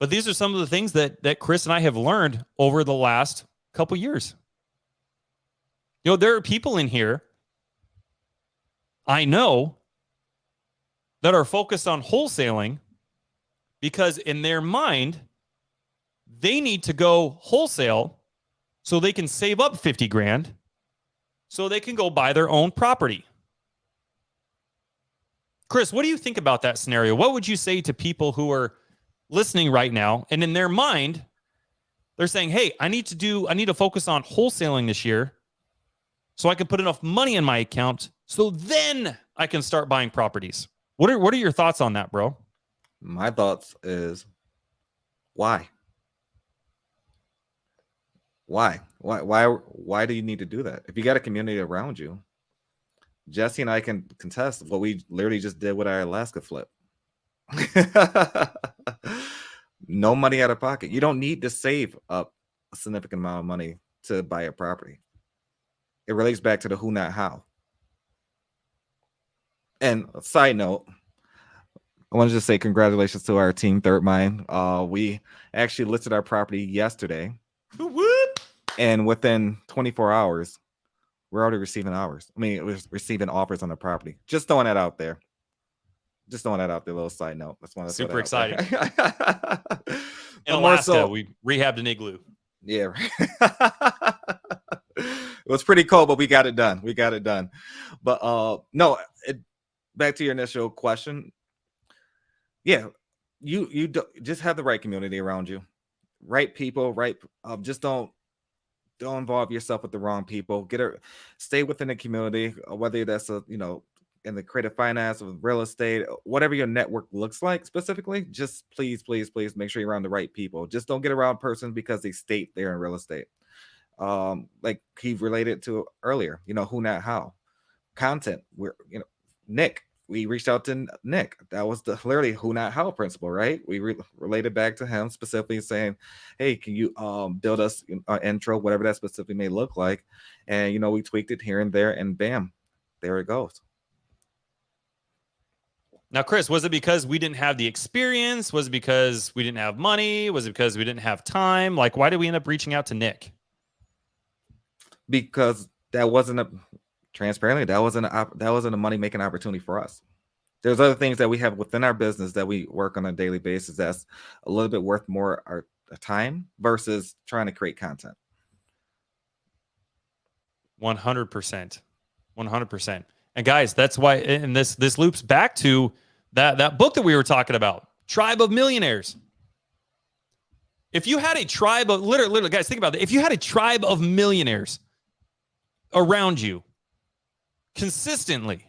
But these are some of the things that Chris and I have learned over the last couple years. There are people in here I know that are focused on wholesaling because in their mind, they need to go wholesale so they can save up $50,000 so they can go buy their own property. Chris, what do you think about that scenario? What would you say to people who are listening right now and in their mind, they're saying, hey, I need to focus on wholesaling this year so I can put enough money in my account so then I can start buying properties. What are your thoughts on that, bro? My thoughts is why? Why do you need to do that? If you got a community around you, Jesse and I can contest what we literally just did with our Alaska flip. No money out of pocket. You don't need to save up a significant amount of money to buy a property. It relates back to the who, not how. And a side note, I want to just say congratulations to our team, Third Mind. We actually listed our property yesterday. Whoop. And within 24 hours, we're already receiving we're receiving offers on the property. Just throwing that out there. Little side note. That's one. Super exciting. In But Alaska, we rehabbed an igloo. Yeah. It was pretty cold, but we got it done. But no, back to your initial question. Yeah, you just have the right community around you, right people, right. Just don't involve yourself with the wrong people. Stay within the community, whether that's in the creative finance or real estate, whatever your network looks like specifically. Just please make sure you're around the right people. Just don't get around persons because they state they're in real estate. Like he related to earlier, who, not how. Content. Nick. We reached out to Nick. That was literally who, not how principle, right? We related back to him specifically saying, hey, can you build us an intro, whatever that specifically may look like. And, we tweaked it here and there, and bam, there it goes. Now, Chris, was it because we didn't have the experience? Was it because we didn't have money? Was it because we didn't have time? Like, why did we end up reaching out to Nick? Because that wasn't a money-making opportunity for us. There's other things that we have within our business that we work on a daily basis that's a little bit worth more our time versus trying to create content. 100%. 100%. And guys, that's why, and this loops back to that book that we were talking about, Tribe of Millionaires. If you had a tribe of, literally, guys, think about that. If you had a tribe of millionaires around you consistently,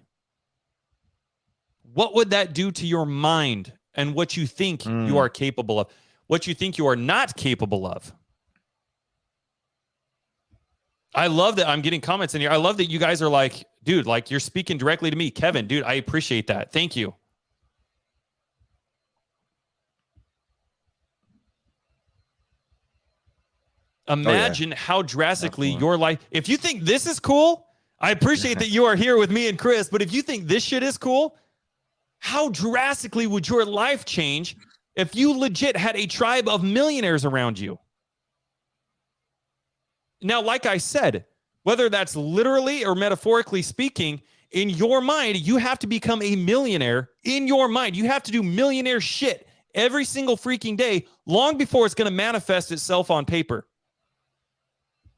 what would that do to your mind and what you think you are capable of, what you think you are not capable of? I love that I'm getting comments in here. I love that you guys are like, dude, like you're speaking directly to me. Kevin, dude, I appreciate that. Thank you. Imagine how drastically your life, if you think this is cool, I appreciate that you are here with me and Chris, but if you think this shit is cool, how drastically would your life change if you legit had a tribe of millionaires around you? Now, like I said, whether that's literally or metaphorically speaking, in your mind, you have to become a millionaire. In your mind, you have to do millionaire shit every single freaking day, long before it's going to manifest itself on paper.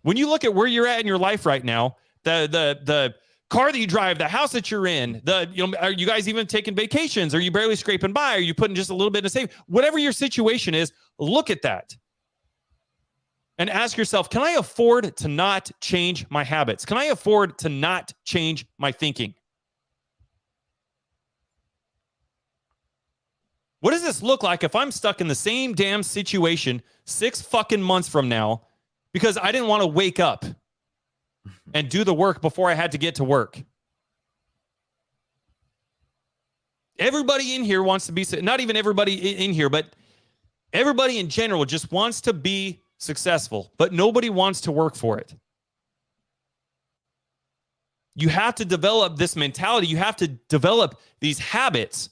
When you look at where you're at in your life right now, the car that you drive, the house that you're in, are you guys even taking vacations? Are you barely scraping by? Are you putting just a little bit in a save? Whatever your situation is, look at that. And ask yourself, can I afford to not change my habits? Can I afford to not change my thinking? What does this look like if I'm stuck in the same damn situation 6 fucking months from now because I didn't want to wake up and do the work before I had to get to work? Everybody in here wants to be, not even everybody in here, but everybody in general just wants to be successful, but nobody wants to work for it. You have to develop this mentality. You have to develop these habits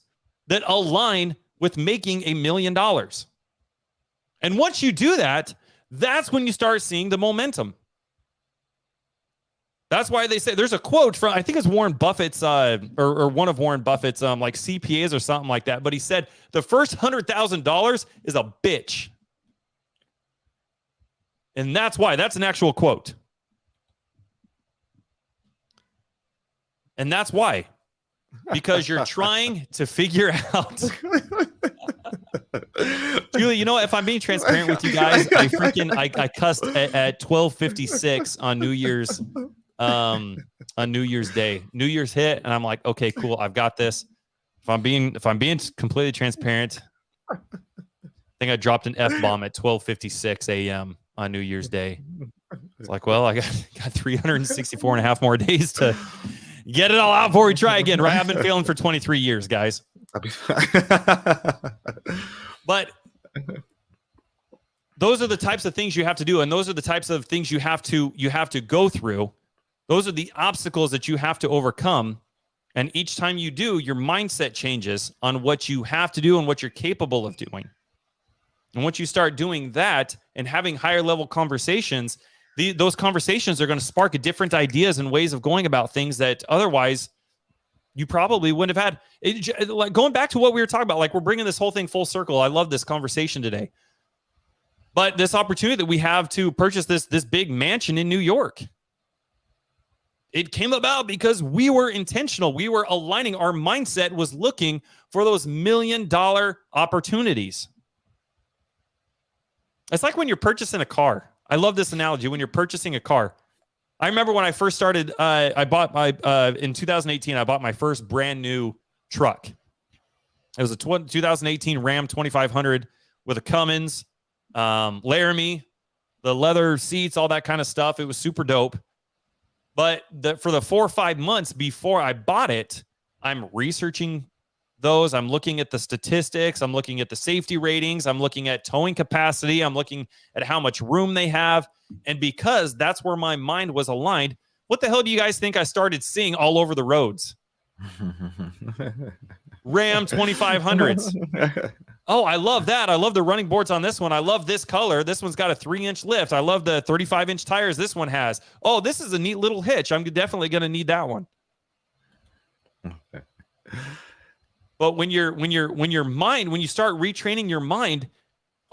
that align with making $1 million. And once you do that, that's when you start seeing the momentum. That's why they say, there's a quote from, I think it's Warren Buffett's, or one of Warren Buffett's like CPAs or something like that. But he said, the first $100,000 is a bitch. And that's why. That's an actual quote. And that's why. Because you're trying to figure out. Julie, you know what? If I'm being transparent with you guys, I cussed at 12:56 on New Year's Day. New Year's hit, and I'm like, okay, cool, I've got this. If I'm being completely transparent, I think I dropped an F-bomb at 12:56 a.m. on New Year's Day. It's like, well, I got 364 and a half more days to get it all out before we try again, right? I've been failing for 23 years, guys. But those are the types of things you have to do, and those are the types of things you have to go through. Those are the obstacles that you have to overcome. And each time you do, your mindset changes on what you have to do and what you're capable of doing. And once you start doing that and having higher level conversations, those conversations are going to spark different ideas and ways of going about things that otherwise you probably wouldn't have had. Like going back to what we were talking about, like we're bringing this whole thing full circle. I love this conversation today. But this opportunity that we have to purchase this big mansion in New York, it came about because we were intentional. We were aligning. Our mindset was looking for those $1 million opportunities. It's like when you're purchasing a car. I love this analogy. When you're purchasing a car, I remember when I first started, I bought in 2018, I bought my first brand new truck. It was a 2018 Ram 2500 with a Cummins, Laramie, the leather seats, all that kind of stuff. It was super dope. But for the 4 or 5 months before I bought it, I'm researching those. I'm looking at the statistics. I'm looking at the safety ratings. I'm looking at towing capacity. I'm looking at how much room they have. And because that's where my mind was aligned, what the hell do you guys think I started seeing all over the roads? Ram 2500s. Oh, I love that. I love the running boards on this one. I love this color. This one's got a 3-inch lift. I love the 35-inch tires this one has. Oh, this is a neat little hitch. I'm definitely going to need that one. But when you start retraining your mind,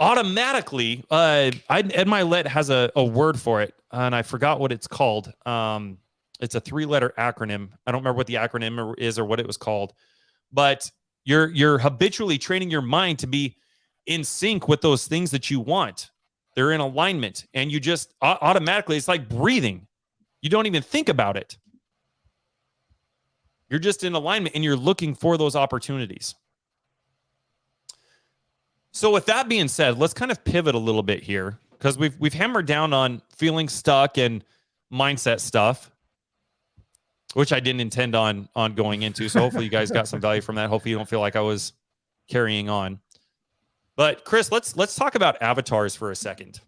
automatically, Ed Milet has a word for it, and I forgot what it's called. It's a 3-letter acronym. I don't remember what the acronym is or what it was called, but you're habitually training your mind to be in sync with those things that you want. They're in alignment, and you just automatically, it's like breathing. You don't even think about it. You're just in alignment, and you're looking for those opportunities. So with that being said, let's kind of pivot a little bit here, because we've hammered down on feeling stuck and mindset stuff, which I didn't intend on going into. So hopefully you guys got some value from that. Hopefully you don't feel like I was carrying on. But Chris, let's talk about avatars for a second.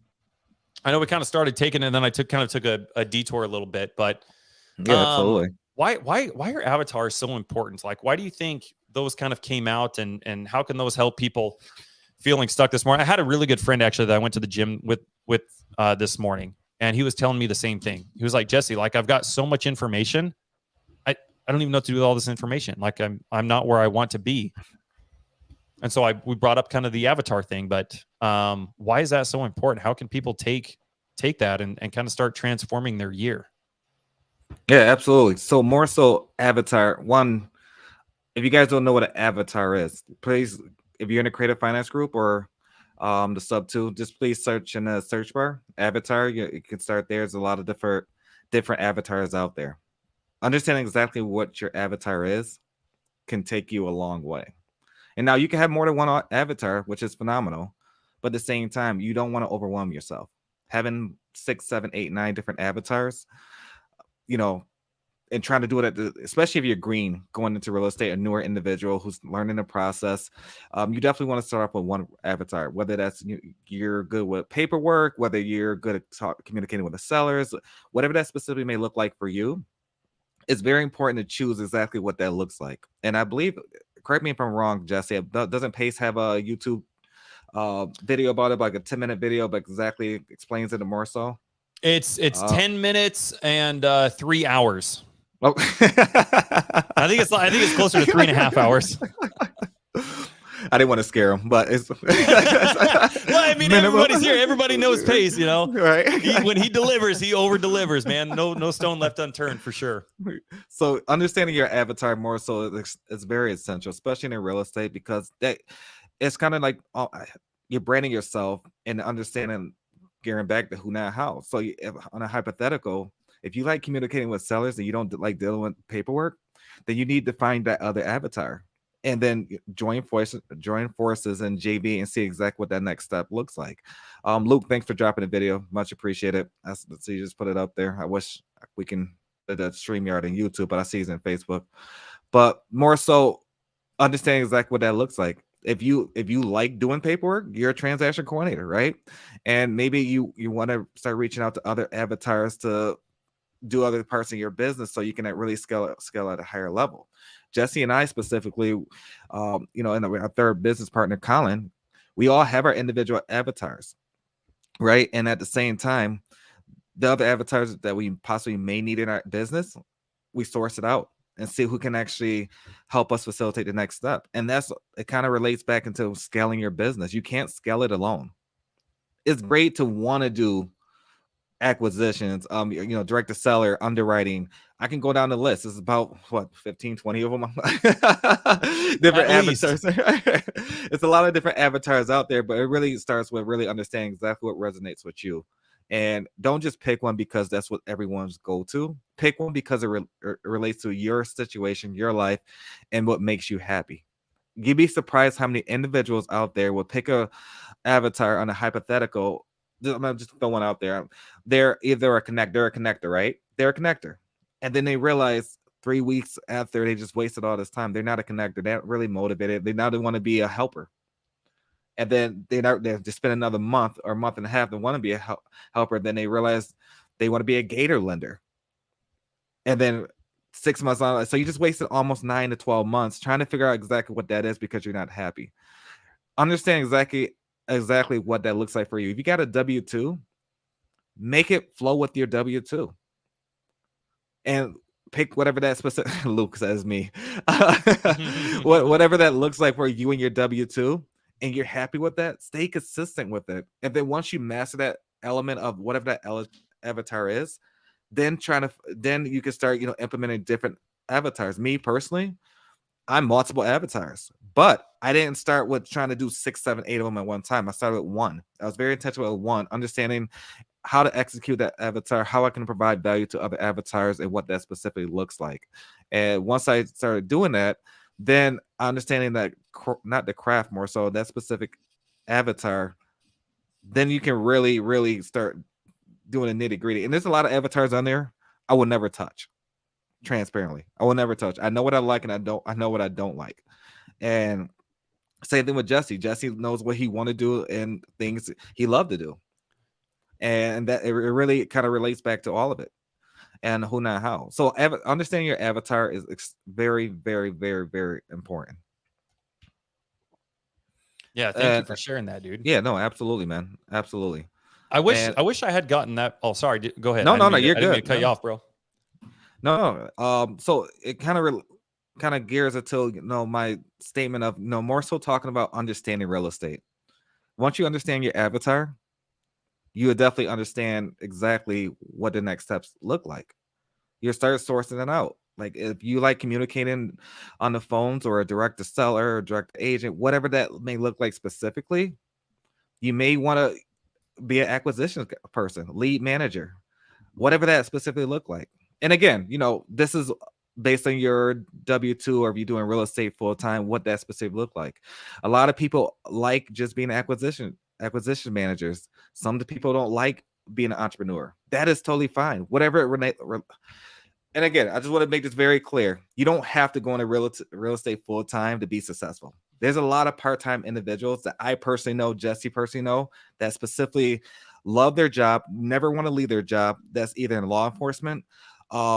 I know we kind of started taking it, and then I took a detour a little bit, but yeah, absolutely. Why are avatars so important? Like, why do you think those kind of came out, and how can those help people feeling stuck this morning? I had a really good friend actually that I went to the gym with this morning, and he was telling me the same thing. He was like, Jesse, like I've got so much information. I don't even know what to do with all this information. Like I'm not where I want to be. And so we brought up kind of the avatar thing, but why is that so important? How can people take that and kind of start transforming their year? Yeah, absolutely. So more so avatar. One, if you guys don't know what an avatar is, please, if you're in a creative finance group or the sub 2, just please search in the search bar, avatar. You can start there. There's a lot of different avatars out there. Understanding exactly what your avatar is can take you a long way. And now you can have more than one avatar, which is phenomenal. But at the same time, you don't want to overwhelm yourself. Having 6, 7, 8, 9 different avatars, and trying to do it especially if you're green, going into real estate, a newer individual who's learning the process, you definitely want to start off with one avatar, whether that's you're good with paperwork, whether you're good at communicating with the sellers, whatever that specifically may look like for you. It's very important to choose exactly what that looks like. And I believe, correct me if I'm wrong, Jesse, doesn't Pace have a YouTube video about it, like a 10-minute video, but exactly explains it more so? It's 10 minutes and 3 hours. Oh. I think it's closer to 3.5 hours. I didn't want to scare him, but it's well, I mean, everybody's here. Everybody knows Pace, right? When he delivers, he over delivers, man. No stone left unturned for sure. So understanding your avatar more so is very essential, especially in real estate, because it's kind of like you're branding yourself and understanding, gearing back to who, not how. So on a hypothetical, if you like communicating with sellers and you don't like dealing with paperwork, then you need to find that other avatar. And then join forces in JV and see exactly what that next step looks like. Luke, thanks for dropping the video. Much appreciated. So you just put it up there. I wish we can do that StreamYard and YouTube, but I see it's in Facebook. But more so, understanding exactly what that looks like. If you like doing paperwork, you're a transaction coordinator, right? And maybe you want to start reaching out to other avatars to do other parts of your business so you can really scale at a higher level. Jesse and I specifically, and our third business partner, Colin, we all have our individual avatars, right? And at the same time, the other avatars that we possibly may need in our business, we source it out and see who can actually help us facilitate the next step. And it kind of relates back into scaling your business. You can't scale it alone. It's great to want to do acquisitions, direct to seller, underwriting. I can go down the list. It's about 15, 20 of them. Different avatars. It's a lot of different avatars out there, but it really starts with really understanding exactly what resonates with you. And don't just pick one because that's what everyone's go to. Pick one because it relates to your situation, your life, and what makes you happy. You'd be surprised how many individuals out there will pick a avatar on a hypothetical. I'm gonna just throw one out there. They're either a connector, right? They're a connector. And then they realize 3 weeks after they just wasted all this time, they're not a connector. They're not really motivated. They want to be a helper. And then they just spend another month or month and a half. They want to be a helper. Then they realize they want to be a gator lender. And then 6 months on, so you just wasted almost 9 to 12 months trying to figure out exactly what that is because you're not happy. Understand exactly what that looks like for you. If you got a W-2, make it flow with your W-2. And pick whatever that specific Luke says me. Whatever that looks like for you and your W-2, and you're happy with that, stay consistent with it. And then once you master that element of whatever that avatar is, then you can start, implementing different avatars. Me personally, I'm multiple avatars, but I didn't start with trying to do 6, 7, 8 of them at one time. I started with one. I was very intentional with one, understanding how to execute that avatar, how I can provide value to other avatars, and what that specifically looks like. And once I started doing that, then understanding that not the craft, more so that specific avatar, then you can really, really start doing the nitty gritty. And there's a lot of avatars on there I will never touch. Transparently, I will never touch. I know what I like, and I know what I don't like. And same thing with Jesse. Jesse knows what he want to do and things he loved to do. And that it really kind of relates back to all of it. And who, not how. So understanding your avatar is very, very, very, very important. Yeah, thank you for sharing that, dude. Yeah, no, absolutely, man. Absolutely. I wish I had gotten that. Oh, sorry. Go ahead. No, you're good. I didn't mean to cut you off, bro. No. So it kind of gears it to my statement of more so talking about understanding real estate. Once you understand your avatar, you would definitely understand exactly what the next steps look like. You start sourcing it out. Like if you like communicating on the phones or a direct to seller or direct to agent, whatever that may look like specifically, you may want to be an acquisition person, lead manager, whatever that specifically look like. And again, this is based on your W-2, or if you're doing real estate full time, what that specifically look like. A lot of people like just being acquisition managers. Some people don't like being an entrepreneur. That is totally fine. Whatever it and again, I just want to make this very clear. You don't have to go into real estate full time to be successful. There's a lot of part-time individuals that I personally know, Jesse personally know, that specifically love their job, never want to leave their job. That's either in law enforcement,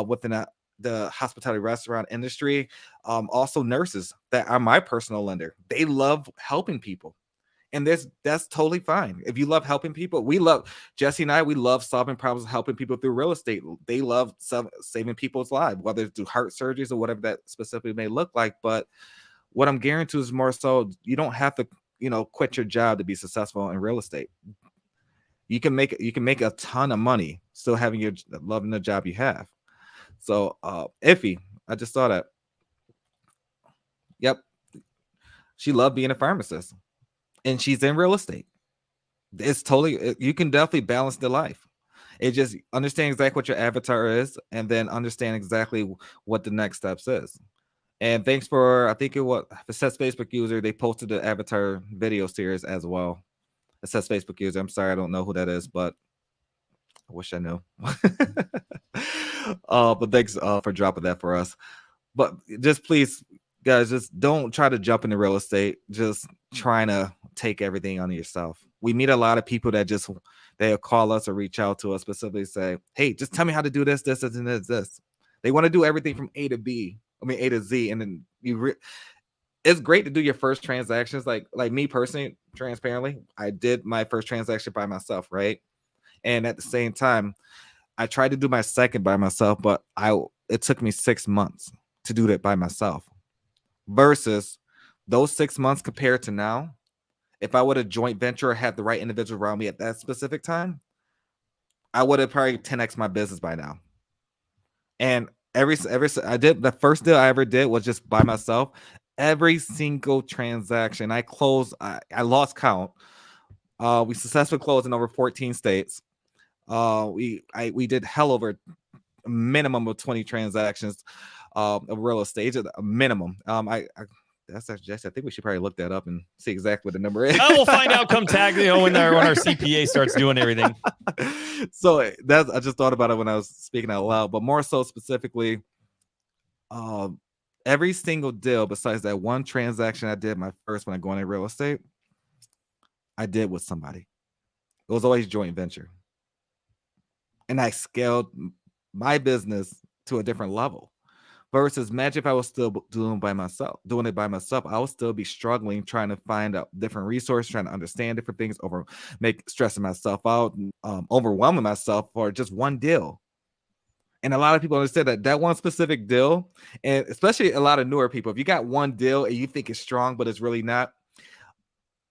within the hospitality restaurant industry, also nurses that are my personal lender. They love helping people. And that's totally fine. If you love helping people, Jesse and I, we love solving problems, helping people through real estate. They love saving people's lives, whether it's through heart surgeries or whatever that specifically may look like. But what I'm guaranteed is more so you don't have to, quit your job to be successful in real estate. You can make a ton of money still loving the job you have. So Iffy, I just saw that. Yep. She loved being a pharmacist. And she's in real estate. It's totally, you can definitely balance the life. It just understand exactly what your avatar is, and then understand exactly what the next steps is. And thanks for, I think it says Facebook user, they posted the avatar video series as well. It says Facebook user. I'm sorry, I don't know who that is, but I wish I knew. But thanks for dropping that for us. But just please guys, just don't try to jump into real estate. Just trying to take everything on yourself. We meet a lot of people that just they'll call us or reach out to us specifically say, hey, just tell me how to do this, this, and this. They want to do everything from A to B. I mean A to Z, and then it's great to do your first transactions. Like me personally, transparently, I did my first transaction by myself, right? And at the same time, I tried to do my second by myself, but it took me 6 months to do that by myself. Versus those 6 months compared to now, if I would have joint venture or had the right individual around me at that specific time, I would have probably 10x my business by now. And every I did the first deal I ever did was just by myself. Every single transaction I closed, I lost count. We successfully closed in over 14 states. We did hell over a minimum of 20 transactions of real estate, a minimum. That's actually, I think we should probably look that up and see exactly what the number is. We'll find out come tag, when our CPA starts doing everything. So I just thought about it when I was speaking out loud, but more so specifically, every single deal besides that one transaction I did my first when I go into real estate, I did with somebody. It was always joint venture. And I scaled my business to a different level. Versus imagine if I was still doing it by myself, I would still be struggling, trying to find out different resources, trying to understand different things, stressing myself out, overwhelming myself for just one deal. And a lot of people understand that one specific deal, and especially a lot of newer people, if you got one deal and you think it's strong, but it's really not,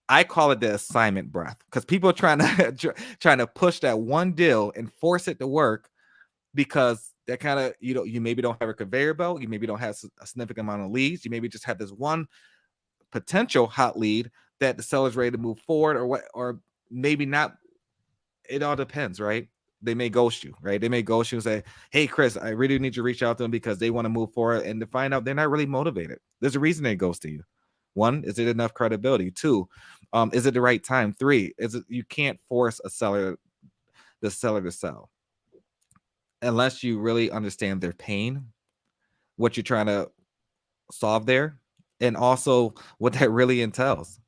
I call it the assignment breath, because people are trying to push that one deal and force it to work because that kind of, you maybe don't have a conveyor belt, you maybe don't have a significant amount of leads, you maybe just have this one potential hot lead that the seller's ready to move forward, or maybe not. It all depends, right? They may ghost you, right? They may ghost you and say, hey, Chris, I really need you to reach out to them because they want to move forward, and to find out they're not really motivated. There's a reason they ghosting you. One, is it enough credibility? Two, is it the right time? Three, you can't force the seller to sell unless you really understand their pain, what you're trying to solve there, and also what that really entails.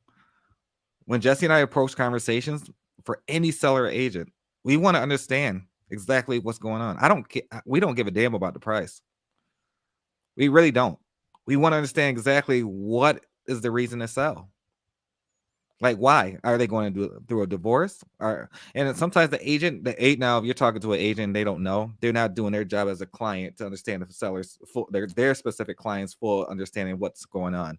When Jesse and I approach conversations for any seller or agent, we want to understand exactly what's going on. We don't give a damn about the price. We really don't. We want to understand exactly what is the reason to sell. Like, why are they going to do it through a divorce? And sometimes now, if you're talking to an agent, they don't know. They're not doing their job as a client to understand the seller's their specific client's full understanding of what's going on.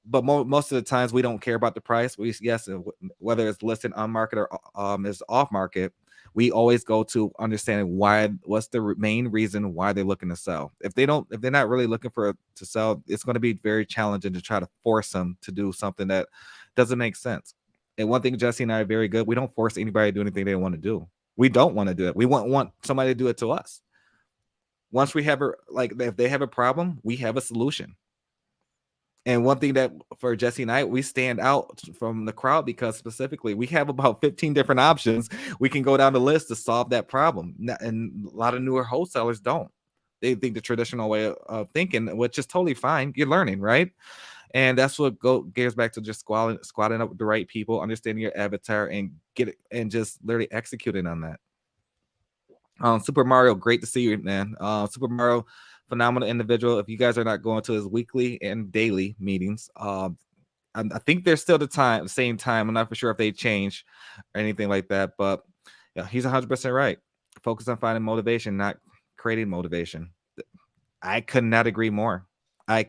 But most of the times we don't care about the price. Whether it's listed on market or is off market, we always go to understanding what's the main reason why they're looking to sell. If they're not really looking to sell, it's going to be very challenging to try to force them to do something that doesn't make sense. And one thing Jesse and I are very good, we don't force anybody to do anything they want to do. We don't want to do it. We want somebody to do it to us. Once we have if they have a problem, we have a solution. And one thing that for Jesse and I, we stand out from the crowd because specifically we have about 15 different options. We can go down the list to solve that problem. And a lot of newer wholesalers don't. They think the traditional way of thinking, which is totally fine. You're learning, right? And that's what gears back to just squatting up with the right people, understanding your avatar, and just literally executing on that. SuperMario, great to see you, man. SuperMario, phenomenal individual. If you guys are not going to his weekly and daily meetings, I think they're still the same time. I'm not for sure if they change or anything like that, but yeah, he's 100% right. Focus on finding motivation, not creating motivation. I could not agree more. I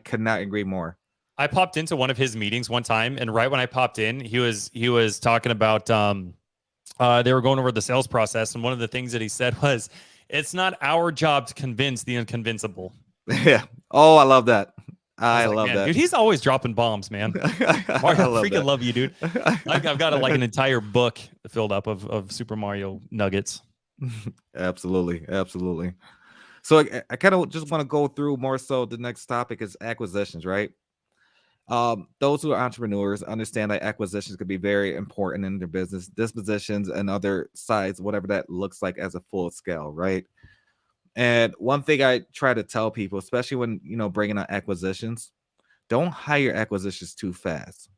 popped into one of his meetings one time, and right when I popped in, he was talking about they were going over the sales process, and one of the things that he said was, it's not our job to convince the inconvincible. Yeah. Oh, I love that. I love that. Dude, he's always dropping bombs, man. Mario, I freaking love you, dude. I've got an entire book filled up of Super Mario nuggets. Absolutely. So I kind of just want to go through more so the next topic is acquisitions, right? Those who are entrepreneurs understand that acquisitions could be very important in their business, dispositions and other sides, whatever that looks like as a full scale, right? And one thing I try to tell people, especially when, bringing on acquisitions, don't hire acquisitions too fast.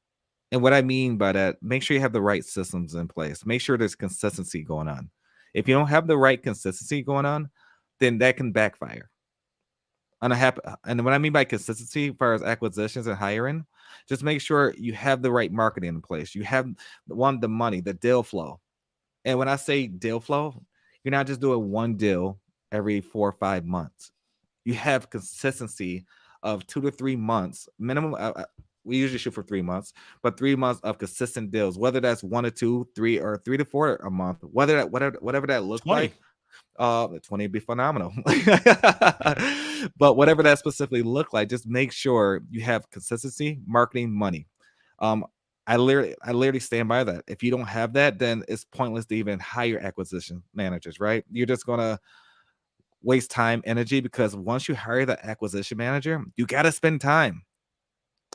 And what I mean by that, make sure you have the right systems in place. Make sure there's consistency going on. If you don't have the right consistency going on, then that can backfire. And what I mean by consistency, as far as acquisitions and hiring, just make sure you have the right marketing in place. You have the money, the deal flow. And when I say deal flow, you're not just doing one deal every 4 or 5 months. You have consistency of 2 to 3 months minimum. We usually shoot for 3 months, but 3 months of consistent deals, whether that's 1 to 2, 3, or 3 to 4 a month, whatever that looks 20. like. 20 would be phenomenal. But whatever that specifically look like, just make sure you have consistency, marketing, money. I literally stand by that. If you don't have that, then it's pointless to even hire acquisition managers, right? You're just gonna waste time, energy, because once you hire the acquisition manager, you got to spend time.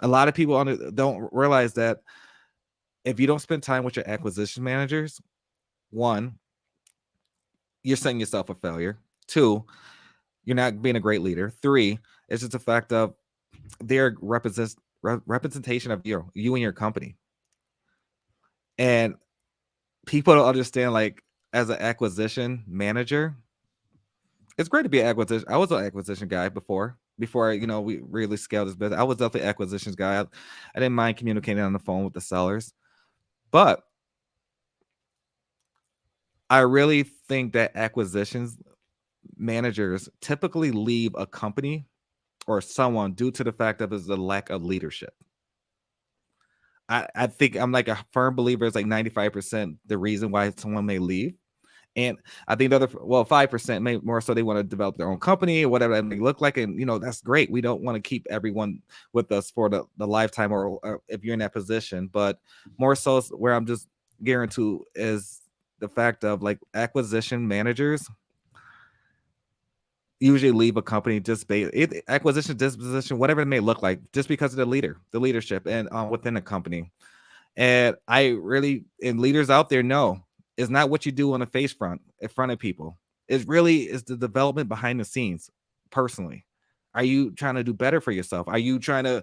A lot of people don't realize that if you don't spend time with your acquisition managers, one, you're setting yourself a failure. Two, you're not being a great leader. Three, it's just the fact of their representation of you and your company. And people don't understand, like, as an acquisition manager, it's great to be an acquisition. I was an acquisition guy before we really scaled this business. I was definitely an acquisitions guy. I didn't mind communicating on the phone with the sellers, but I really think that acquisitions managers typically leave a company or someone due to the fact of the lack of leadership. I think I'm like a firm believer it's like 95% the reason why someone may leave. And I think the other, 5% may more so they want to develop their own company or whatever that may look like. And, that's great. We don't want to keep everyone with us for the lifetime or if you're in that position. But more so where I'm just gearing to is the fact of, like, acquisition managers usually leave a company just acquisition, disposition, whatever it may look like, just because of the leadership and within the company. And and leaders out there know it's not what you do on the face front in front of people. It really is the development behind the scenes. Personally, are you trying to do better for yourself? Are you trying to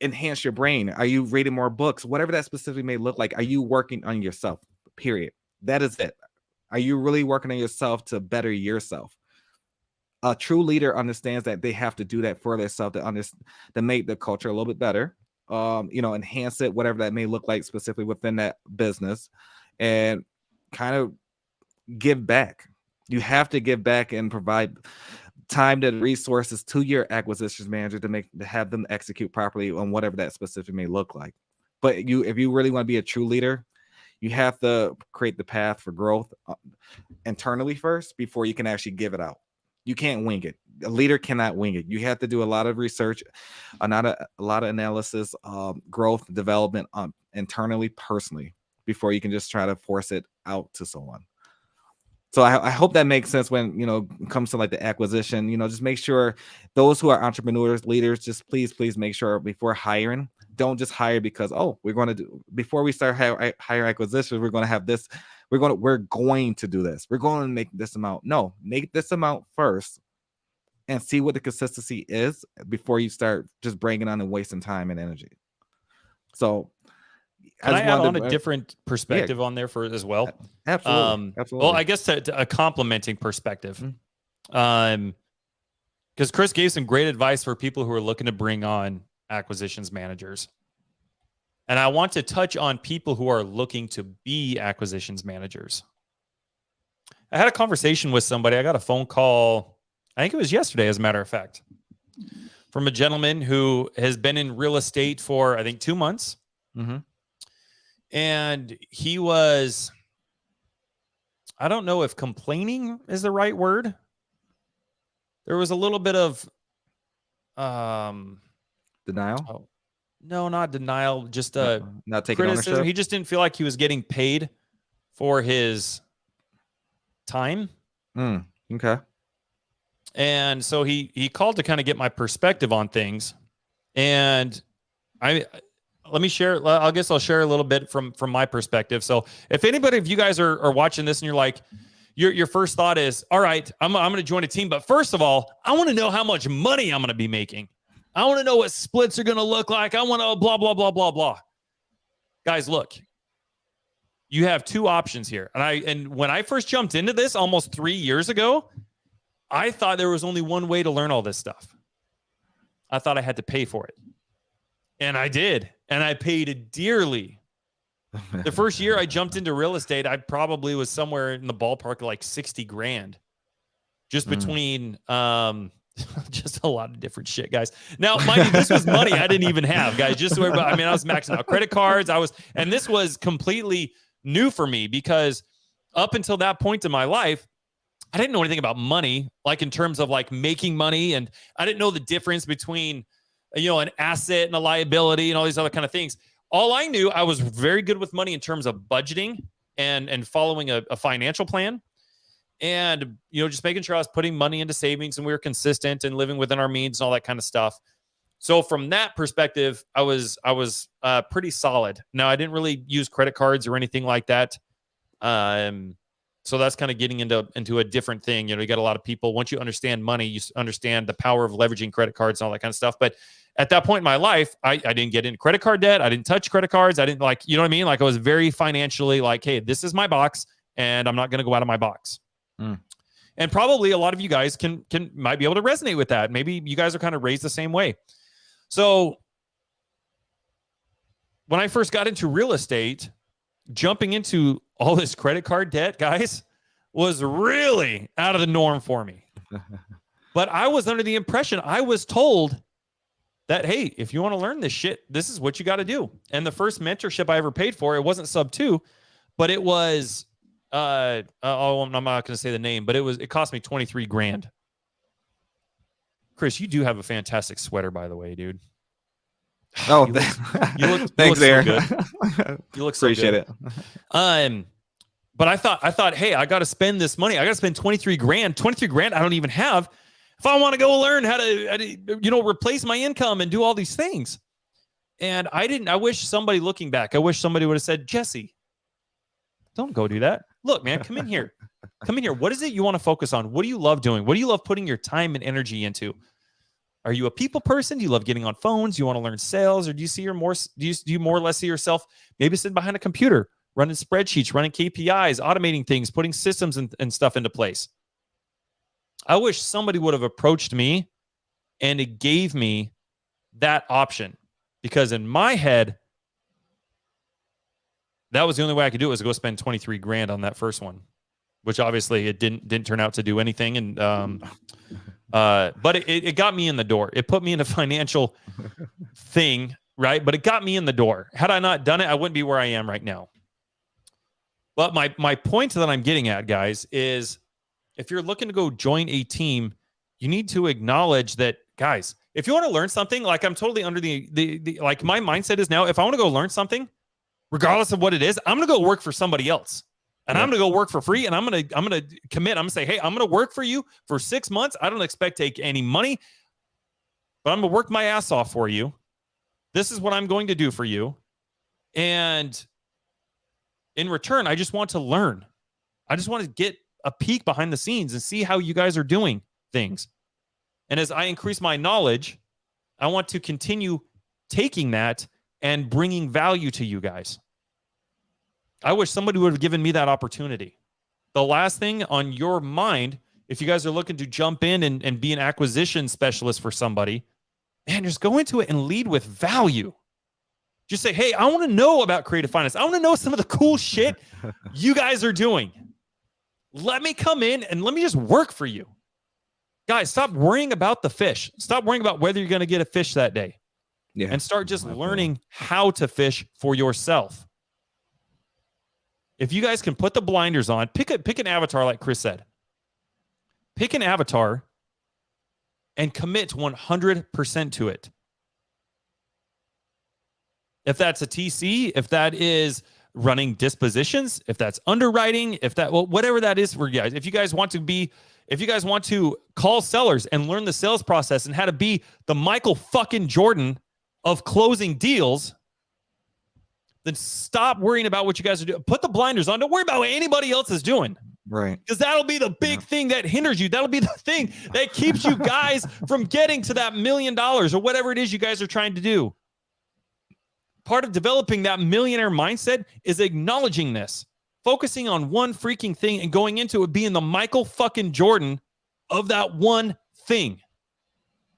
enhance your brain? Are you reading more books? Whatever that specifically may look like, are you working on yourself? Period. That is it. Are you really working on yourself to better yourself? A true leader understands that they have to do that for themselves to make the culture a little bit better. Enhance it, whatever that may look like specifically within that business, and kind of give back. You have to give back and provide time and resources to your acquisitions manager to have them execute properly on whatever that specific may look like. But if you really want to be a true leader, you have to create the path for growth internally first before you can actually give it out. You can't wing it. A leader cannot wing it. You have to do a lot of research, a lot of analysis, growth, development internally, personally, before you can just try to force it out to someone. So I hope that makes sense when, it comes to like the acquisition, just make sure those who are entrepreneurs, leaders, just please make sure before hiring, don't just hire because, before we start hire acquisitions, we're going to have this. We're going to do this. We're going to make this amount. No, make this amount first and see what the consistency is before you start just bringing on and wasting time and energy. So can I add on a different perspective on there as well? Absolutely. Well, I guess to a complementing perspective, because Chris gave some great advice for people who are looking to bring on acquisitions managers. And I want to touch on people who are looking to be acquisitions managers. I had a conversation with somebody. I got a phone call, I think it was yesterday, as a matter of fact, from a gentleman who has been in real estate for, I think, 2 months. Mm-hmm. And he was, I don't know if complaining is the right word. There was a little bit of denial. Oh, no, not denial. Just not taking criticism. ownership. He just didn't feel like he was getting paid for his time. Okay. And so he called to kind of get my perspective on things. And let me share. I guess I'll share a little bit from my perspective. So if anybody of you guys are watching this and you're like, your first thought is, all right, I'm going to join a team. But first of all, I want to know how much money I'm going to be making. I want to know what splits are going to look like. I want to blah, blah, blah, blah, blah. Guys, look, you have two options here. And when I first jumped into this almost 3 years ago, I thought there was only one way to learn all this stuff. I thought I had to pay for it. And I did. And I paid dearly. The first year I jumped into real estate, I probably was somewhere in the ballpark of like 60 grand. Just between just a lot of different shit, guys. Now, mind you, this was money I didn't even have, guys. Just so I was maxing out credit cards. And this was completely new for me because up until that point in my life, I didn't know anything about money, like in terms of like making money. And I didn't know the difference between, an asset and a liability and all these other kind of things. All I knew, I was very good with money in terms of budgeting and following a financial plan. And, just making sure I was putting money into savings and we were consistent and living within our means and all that kind of stuff. So from that perspective, I was pretty solid. Now, I didn't really use credit cards or anything like that. So that's kind of getting into a different thing. You got a lot of people, once you understand money, you understand the power of leveraging credit cards and all that kind of stuff. But at that point in my life, I didn't get into credit card debt. I didn't touch credit cards. I didn't you know what I mean? Like I was very financially like, hey, this is my box and I'm not going to go out of my box. And probably a lot of you guys might be able to resonate with that. Maybe you guys are kind of raised the same way. So when I first got into real estate, jumping into all this credit card debt, guys, was really out of the norm for me. But I was under the impression, I was told that, hey, if you want to learn this shit, this is what you got to do. And the first mentorship I ever paid for, it wasn't sub 2, but it was, I'm not going to say the name, but it cost me 23 grand. Chris, you do have a fantastic sweater, by the way, dude. Oh, thanks, Aaron. You look so Appreciate good. But I thought, hey, I got to spend this money. I got to spend 23 grand. 23 grand I don't even have. If I want to go learn how to replace my income and do all these things. And I wish somebody looking back, I wish somebody would have said, Jesse, don't go do that. Look, man, come in here. Come in here. What is it you want to focus on? What do you love doing? What do you love putting your time and energy into? Are you a people person? Do you love getting on phones? Do you want to learn sales? Or do you more or less see yourself maybe sitting behind a computer, running spreadsheets, running KPIs, automating things, putting systems and stuff into place? I wish somebody would have approached me and it gave me that option, because in my head, that was the only way I could do it, was to go spend 23 grand on that first one, which obviously it didn't turn out to do anything. And, but it got me in the door. It put me in a financial thing, right? But it got me in the door. Had I not done it, I wouldn't be where I am right now. But my point that I'm getting at, guys, is if you're looking to go join a team, you need to acknowledge that, guys, if you want to learn something, like I'm totally under the like my mindset is now, if I want to go learn something, regardless of what it is, I'm going to go work for somebody else. And I'm going to go work for free, and I'm going to commit. I'm going to say, hey, I'm going to work for you for 6 months. I don't expect to take any money, but I'm going to work my ass off for you. This is what I'm going to do for you. And in return, I just want to learn. I just want to get a peek behind the scenes and see how you guys are doing things. And as I increase my knowledge, I want to continue taking that and bringing value to you guys. I wish somebody would have given me that opportunity. The last thing on your mind, if you guys are looking to jump in and be an acquisition specialist for somebody, man, just go into it and lead with value. Just say, hey, I want to know about creative finance. I want to know some of the cool shit you guys are doing. Let me come in and let me just work for you. Guys, stop worrying about the fish. Stop worrying about whether you're going to get a fish that day. Yeah. And start just learning how to fish for yourself. If you guys can put the blinders on, pick an avatar like Chris said. Pick an avatar and commit 100% to it. If that's a TC, if that is running dispositions, if that's underwriting, whatever that is for you guys. If you guys want to call sellers and learn the sales process and how to be the Michael fucking Jordan of closing deals, then stop worrying about what you guys are doing. Put the blinders on. Don't worry about what anybody else is doing. Right. Because that'll be the big thing that hinders you. That'll be the thing that keeps you guys from getting to that $1 million or whatever it is you guys are trying to do. Part of developing that millionaire mindset is acknowledging this, focusing on one freaking thing and going into it being the Michael fucking Jordan of that one thing.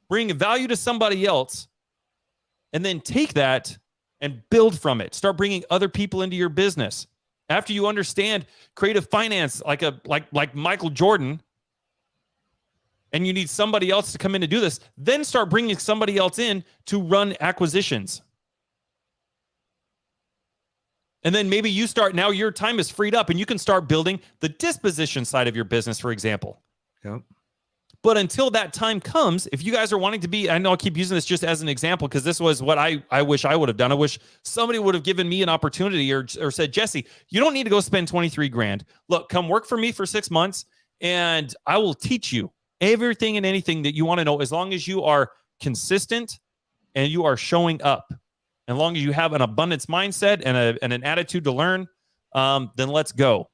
Bring value to somebody else and then take that and build from it. Start bringing other people into your business. After you understand creative finance like Michael Jordan, and you need somebody else to come in to do this, then start bringing somebody else in to run acquisitions. And then maybe you start, now your time is freed up and you can start building the disposition side of your business, for example. Yep. But until that time comes, if you guys are wanting to be, I know I'll keep using this just as an example because this was what I wish I would have done. I wish somebody would have given me an opportunity or said, Jesse, you don't need to go spend 23 grand. Look, come work for me for 6 months and I will teach you everything and anything that you want to know as long as you are consistent and you are showing up. As long as you have an abundance mindset and an attitude to learn, then let's go.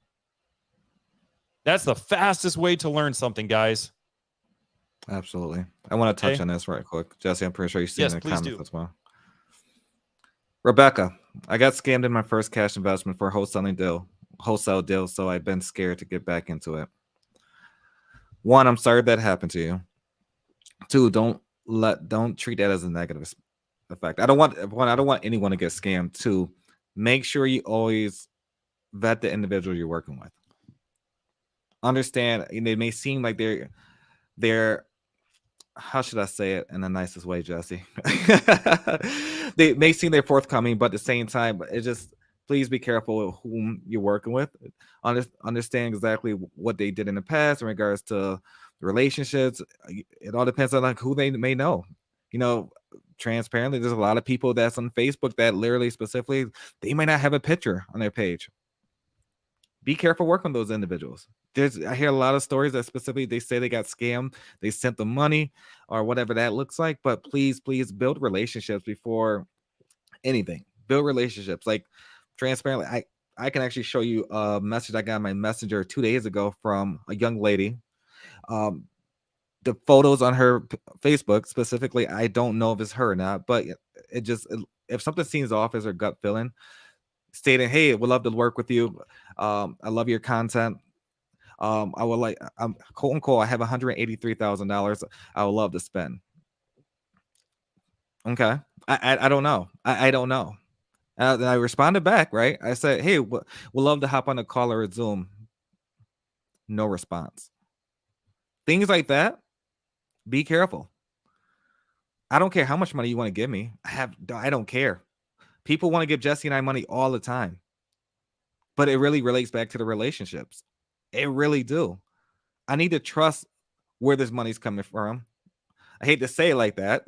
That's the fastest way to learn something, guys. Absolutely. I want to touch on this right quick. Jesse, I'm pretty sure you've seen it in the comments as well. Rebecca, I got scammed in my first cash investment for a wholesale deal, so I've been scared to get back into it. 1, I'm sorry that happened to you. 2, don't treat that as a negative effect. I don't want anyone to get scammed. 2, make sure you always vet the individual you're working with. Understand, it may seem like they're how should I say it in the nicest way, Jesse? They may seem they're forthcoming, but at the same time, it just please be careful with whom you're working with. Understand exactly what they did in the past in regards to relationships. It all depends on like who they may know. You know, transparently, there's a lot of people that's on Facebook that literally specifically they might not have a picture on their page. Be careful working with those individuals. I hear a lot of stories that specifically they say they got scammed, they sent them money or whatever that looks like. But please build relationships before anything. Build relationships. Like transparently, I can actually show you a message I got on my messenger 2 days ago from a young lady. The photos on her Facebook specifically, I don't know if it's her or not, but if something seems off as her gut feeling, stating, hey, we'd love to work with you. I love your content. I would like, quote unquote, I have $183,000 I would love to spend. Okay. I don't know. I don't know. And I responded back, right? I said, hey, we'd love to hop on a call or a Zoom. No response. Things like that. Be careful. I don't care how much money you want to give me. I don't care. People want to give Jesse and I money all the time. But it really relates back to the relationships. It really do. I need to trust where this money's coming from. I hate to say it like that,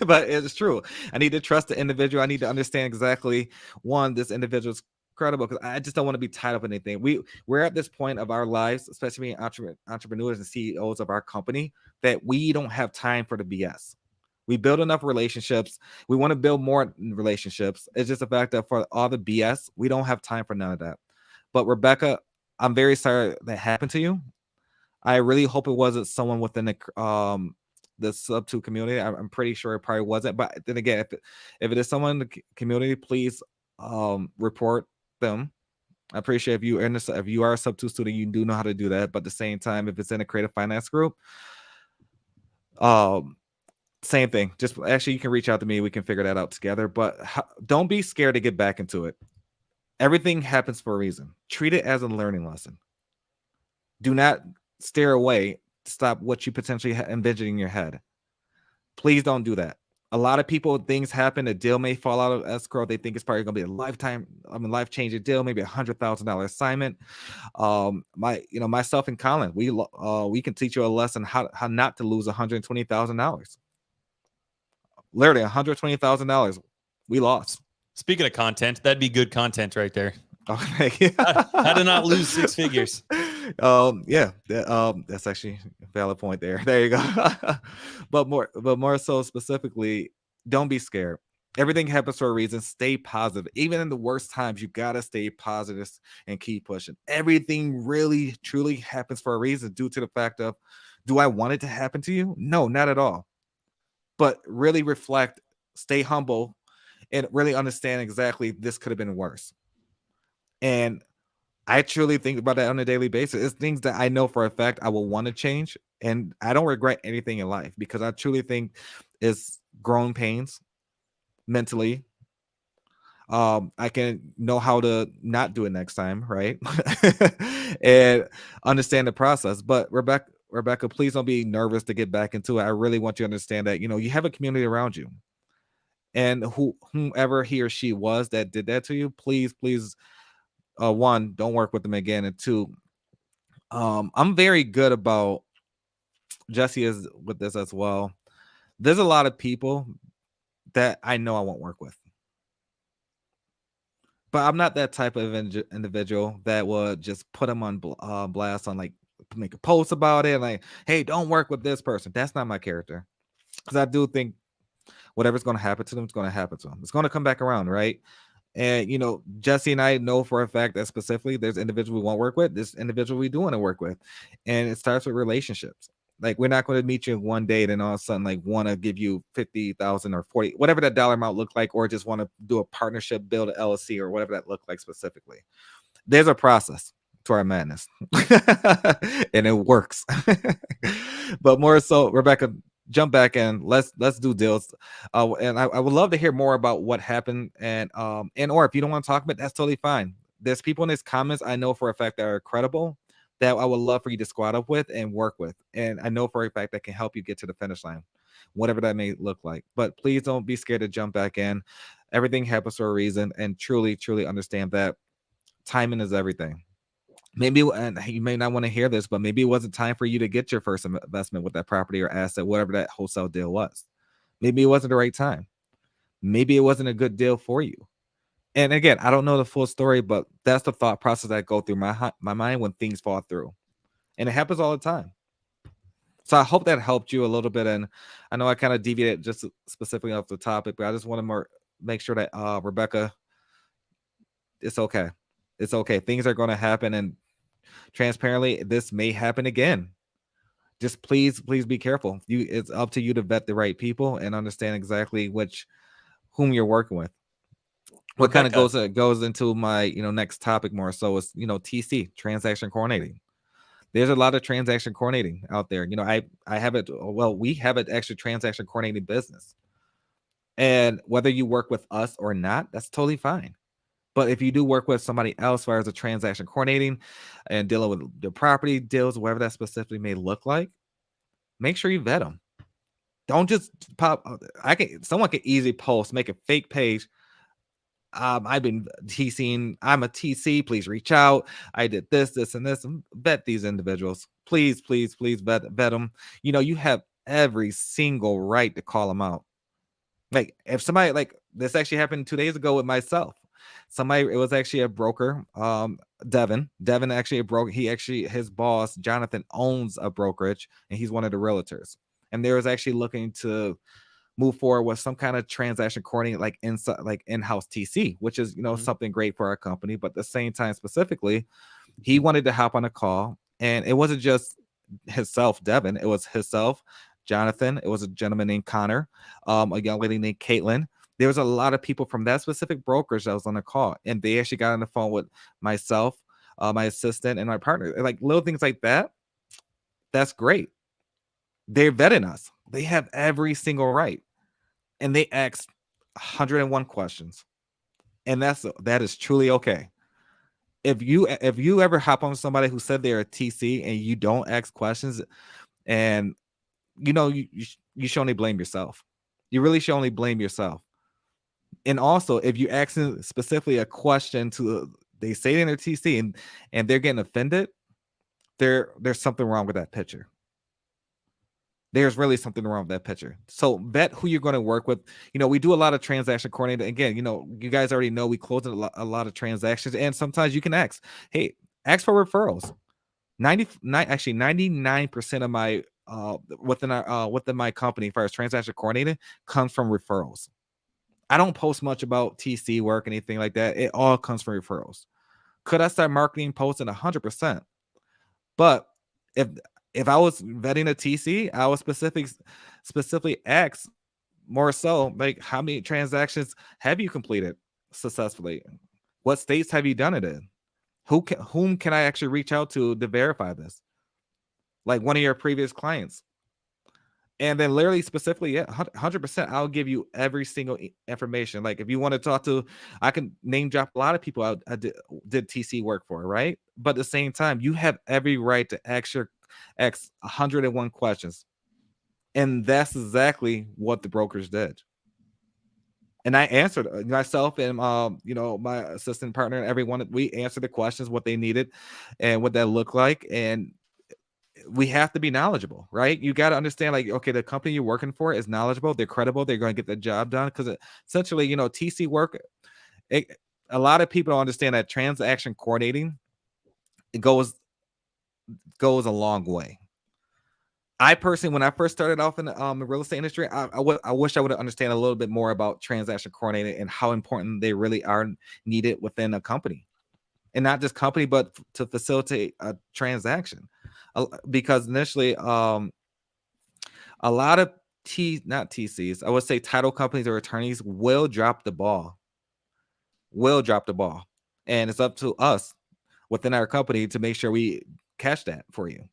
but it's true. I need to trust the individual. I need to understand exactly, one, this individual's credible, because I just don't want to be tied up in anything. We're at this point of our lives, especially being entrepreneurs and CEOs of our company, that we don't have time for the BS. We build enough relationships. We want to build more relationships. It's just the fact that for all the BS, we don't have time for none of that. But Rebecca, I'm very sorry that happened to you. I really hope it wasn't someone within the sub-2 community. I'm pretty sure it probably wasn't. But then again, if it is someone in the community, please report them. I appreciate if you are a sub-2 student, you do know how to do that. But at the same time, if it's in a creative finance group, same thing. Just actually, you can reach out to me. We can figure that out together. But don't be scared to get back into it. Everything happens for a reason. Treat it as a learning lesson. Do not stare away to stop what you potentially envision in your head. Please don't do that. A lot of people, things happen. A deal may fall out of escrow. They think it's probably going to be a life-changing deal, maybe $100,000 assignment. Myself and Colin, we can teach you a lesson how not to lose $120,000. Literally $120,000 we lost. Speaking of content, that'd be good content right there. Okay. How to not lose 6 figures. That's actually a valid point there. There you go. but more so specifically, don't be scared. Everything happens for a reason. Stay positive. Even in the worst times, you got to stay positive and keep pushing. Everything really, truly happens for a reason due to the fact of, do I want it to happen to you? No, not at all. But really reflect, stay humble, and really understand exactly this could have been worse. And I truly think about that on a daily basis. It's things that I know for a fact I will want to change. And I don't regret anything in life because I truly think it's growing pains mentally. I can know how to not do it next time, right? And understand the process. But Rebecca, please don't be nervous to get back into it. I really want you to understand that, you have a community around you. And whomever he or she was that did that to you, please, one, don't work with them again. And two, I'm very good about, Jesse is with this as well. There's a lot of people that I know I won't work with. But I'm not that type of individual that would just put them on blast, on like make a post about it, like, hey, don't work with this person. That's not my character. Because I do think whatever's going to happen to them, it's going to happen to them. It's going to come back around, right? And Jesse and I know for a fact that specifically there's individuals we won't work with, this individual we do want to work with. And it starts with relationships. Like, we're not going to meet you in one day and all of a sudden like want to give you 50,000 or 40, whatever that dollar amount look like, or just want to do a partnership, build an LLC or whatever that look like specifically. There's a process to our madness. And it works. But more so, Rebecca, jump back in. Let's do deals. And I would love to hear more about what happened. And or if you don't want to talk about it, that's totally fine. There's people in these comments I know for a fact that are credible that I would love for you to squad up with and work with. And I know for a fact that can help you get to the finish line, whatever that may look like. But please don't be scared to jump back in. Everything happens for a reason, and truly understand that timing is everything. Maybe, and you may not want to hear this, but maybe it wasn't time for you to get your first investment with that property or asset, whatever that wholesale deal was. Maybe it wasn't the right time. Maybe it wasn't a good deal for you. And again, I don't know the full story, but that's the thought process that go through my mind when things fall through. And it happens all the time. So I hope that helped you a little bit. And I know I kind of deviated just specifically off the topic, but I just want to make sure that Rebecca, it's okay. It's okay. Things are going to happen, and transparently, this may happen again. Just please be careful. It's up to you to vet the right people and understand exactly whom you're working with. What kind of goes into my next topic more so is TC, transaction coordinating. There's a lot of transaction coordinating out there. I have it. Well, we have an extra transaction coordinating business, and whether you work with us or not, that's totally fine. But if you do work with somebody else, as far as a transaction coordinating and dealing with the property deals, whatever that specifically may look like, make sure you vet them. Don't just pop. Someone can easily post, make a fake page. I've been TCing. I'm a TC. Please reach out. I did this, and this. Vet these individuals. Please vet them. You have every single right to call them out. Like, if somebody, like, this actually happened 2 days ago with myself. It was actually a broker, Devin actually a broker. His boss Jonathan owns a brokerage, and he's one of the realtors, and they was actually looking to move forward with some kind of transaction coordinating, like inside, like in-house TC, which is something great for our company. But at the same time, specifically, he wanted to hop on a call, and it wasn't just himself, Devin. It was himself, Jonathan. It was a gentleman named Connor, a young lady named Caitlin. There was a lot of people from that specific brokerage that was on the call, and they actually got on the phone with myself, my assistant, and my partner. Like, little things like that. That's great. They're vetting us. They have every single right, and they asked 101 questions, and that is truly okay. If you ever hop on somebody who said they're a TC and you don't ask questions, and you should only blame yourself. You really should only blame yourself. And also, if you ask specifically a question they say they're TC and they're getting offended, there's something wrong with that picture. There's really something wrong with that picture. So vet who you're going to work with. We do a lot of transaction coordinating. Again, you guys already know we close a lot of transactions, and sometimes you can ask for referrals. 99% of my within my company, as far as transaction coordinating, comes from referrals. I don't post much about TC work, anything like that. It all comes from referrals. Could I start marketing posting 100%? But if I was vetting a TC, I would specifically ask more so like, how many transactions have you completed successfully? What states have you done it in? Whom can I actually reach out to verify this? Like one of your previous clients. And then literally specifically, yeah, 100%, I'll give you every single information. Like if you want to talk to, I can name drop a lot of people I did TC work for, right? But at the same time, you have every right to ask 101 questions. And that's exactly what the brokers did. And I answered myself and my assistant partner and everyone. We answered the questions, what they needed, and what that looked like. And we have to be knowledgeable, right? You got to understand, like, okay, the company you're working for is knowledgeable, they're credible, they're going to get the job done. Because essentially, TC work, a lot of people don't understand that transaction coordinating, it goes a long way. I personally, when I first started off in the real estate industry, I wish I would understand a little bit more about transaction coordinating and how important they really are needed within a company, and not just company, but to facilitate a transaction. Because initially, a lot of not TCs, I would say title companies or attorneys will drop the ball. And it's up to us within our company to make sure we catch that for you.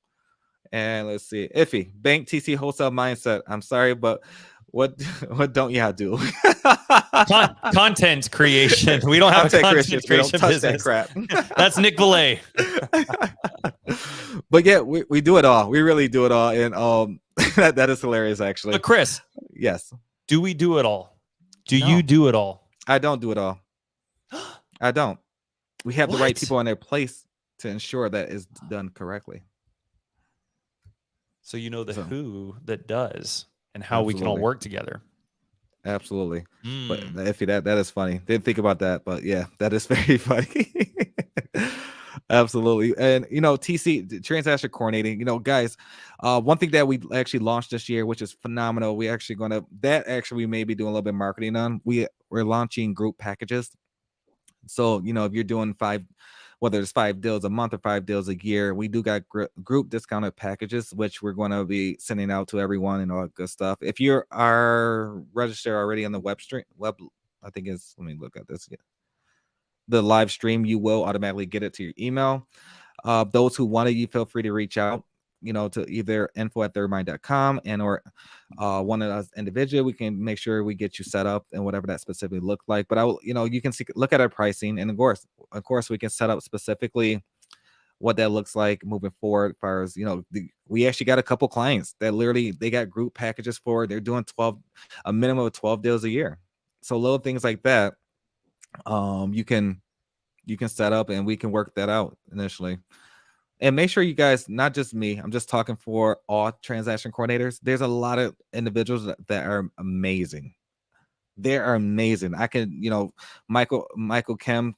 And let's see, Iffy, bank TC wholesale mindset. I'm sorry, but what don't y'all do? Content creation. We don't have content creation business. That crap. That's Nick Valet. But yeah, we do it all. We really do it all, and that is hilarious, actually. But Chris, yes, do we do it all? Do you do it all? I don't do it all. I don't. We have the right people in their place to ensure that is done correctly. So the who that does and how we can all work together. Absolutely. But Iffy, that is funny. Didn't think about that, but yeah, that is very funny. Absolutely. And TC, transaction coordinating, guys, one thing that we actually launched this year, which is phenomenal, we actually we may be doing a little bit of marketing on. We're launching group packages. So if you're doing whether it's 5 deals a month or 5 deals a year, we do got group discounted packages, which we're going to be sending out to everyone and all that good stuff. If you are registered already on the I think it's, let me look at this again. The live stream, you will automatically get it to your email. Those who want it, you feel free to reach out, to either info@thirdmind.com or one of us individually. We can make sure we get you set up and whatever that specifically look like. But you can look at our pricing, and of course, we can set up specifically what that looks like moving forward. As far as we actually got a couple clients that literally they got group packages for. They're doing a minimum of 12 deals a year. So little things like that, you can set up, and we can work that out initially. And make sure you guys, not just me, I'm just talking for all transaction coordinators. There's a lot of individuals that are amazing. They are amazing. I can, Michael, Kim,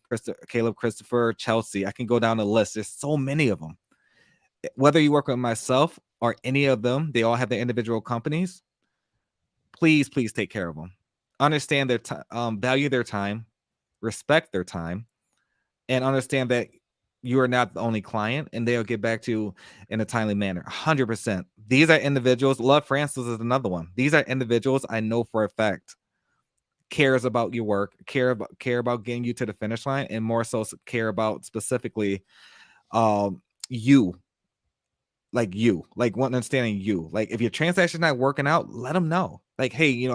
Caleb, Christopher, Chelsea. I can go down the list. There's so many of them. Whether you work with myself or any of them, they all have their individual companies. Please take care of them. Understand their time, value their time, respect their time, and understand that you are not the only client, and they'll get back to you in a timely manner. 100%. These are individuals. Love Francis is another one. These are individuals I know for a fact cares about your work, care about getting you to the finish line, and more so care about specifically you. Like understanding you. Like if your transaction's not working out, let them know. Like, hey,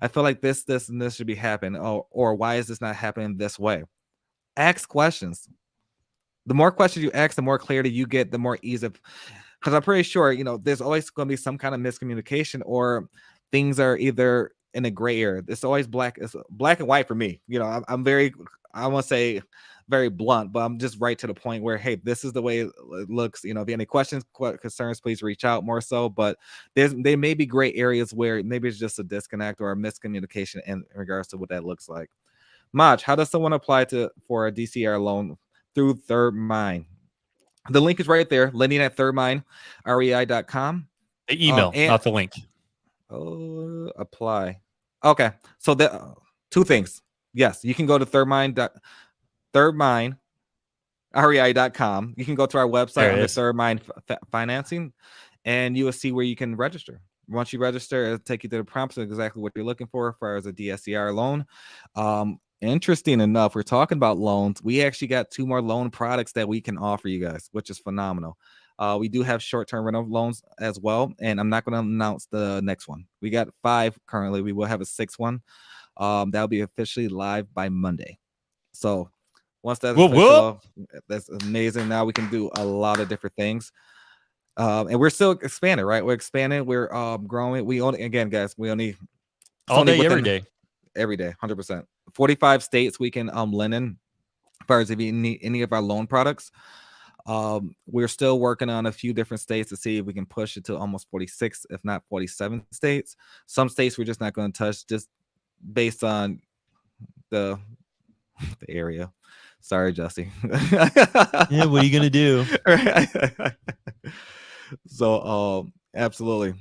I feel like this and this should be happening, or why is this not happening this way? Ask questions. The more questions you ask, the more clarity you get, the more ease of, because I'm pretty sure, there's always going to be some kind of miscommunication, or things are either in a gray area. It's always it's black and white for me. I'm very, I won't say very blunt, but I'm just right to the point where, hey, this is the way it looks. If you have any questions, concerns, please reach out more so. But there may be gray areas where maybe it's just a disconnect or a miscommunication in regards to what that looks like. Maj, how does someone apply for a DCR loan through Third Mind? The link is right there, lending@thirdmindrei.com. The email, not the link. Apply. Okay, so Two things. Yes, you can go to thirdmindrei.com. You can go to our website under Third Mind Financing, and you will see where you can register. Once you register, it'll take you to the prompts of exactly what you're looking for as far as a DSCR loan. Interesting enough, we're talking about loans. We actually got 2 more loan products that we can offer you guys, which is phenomenal. We do have short-term rental loans as well, and I'm not going to announce the next one. We got 5 currently. We will have a 6th one. That'll be officially live by Monday. So once that's official, that's amazing. Now we can do a lot of different things. And we're still expanding, right? We're expanding. We're growing. We only, again, guys, we only all day, every day, 100%. 45 states we can lend in. As far as if you need any of our loan products, we're still working on a few different states to see if we can push it to almost 46, if not 47 states. Some states we're just not going to touch, just based on the area. Sorry, Jesse. Yeah, what are you gonna do? So absolutely.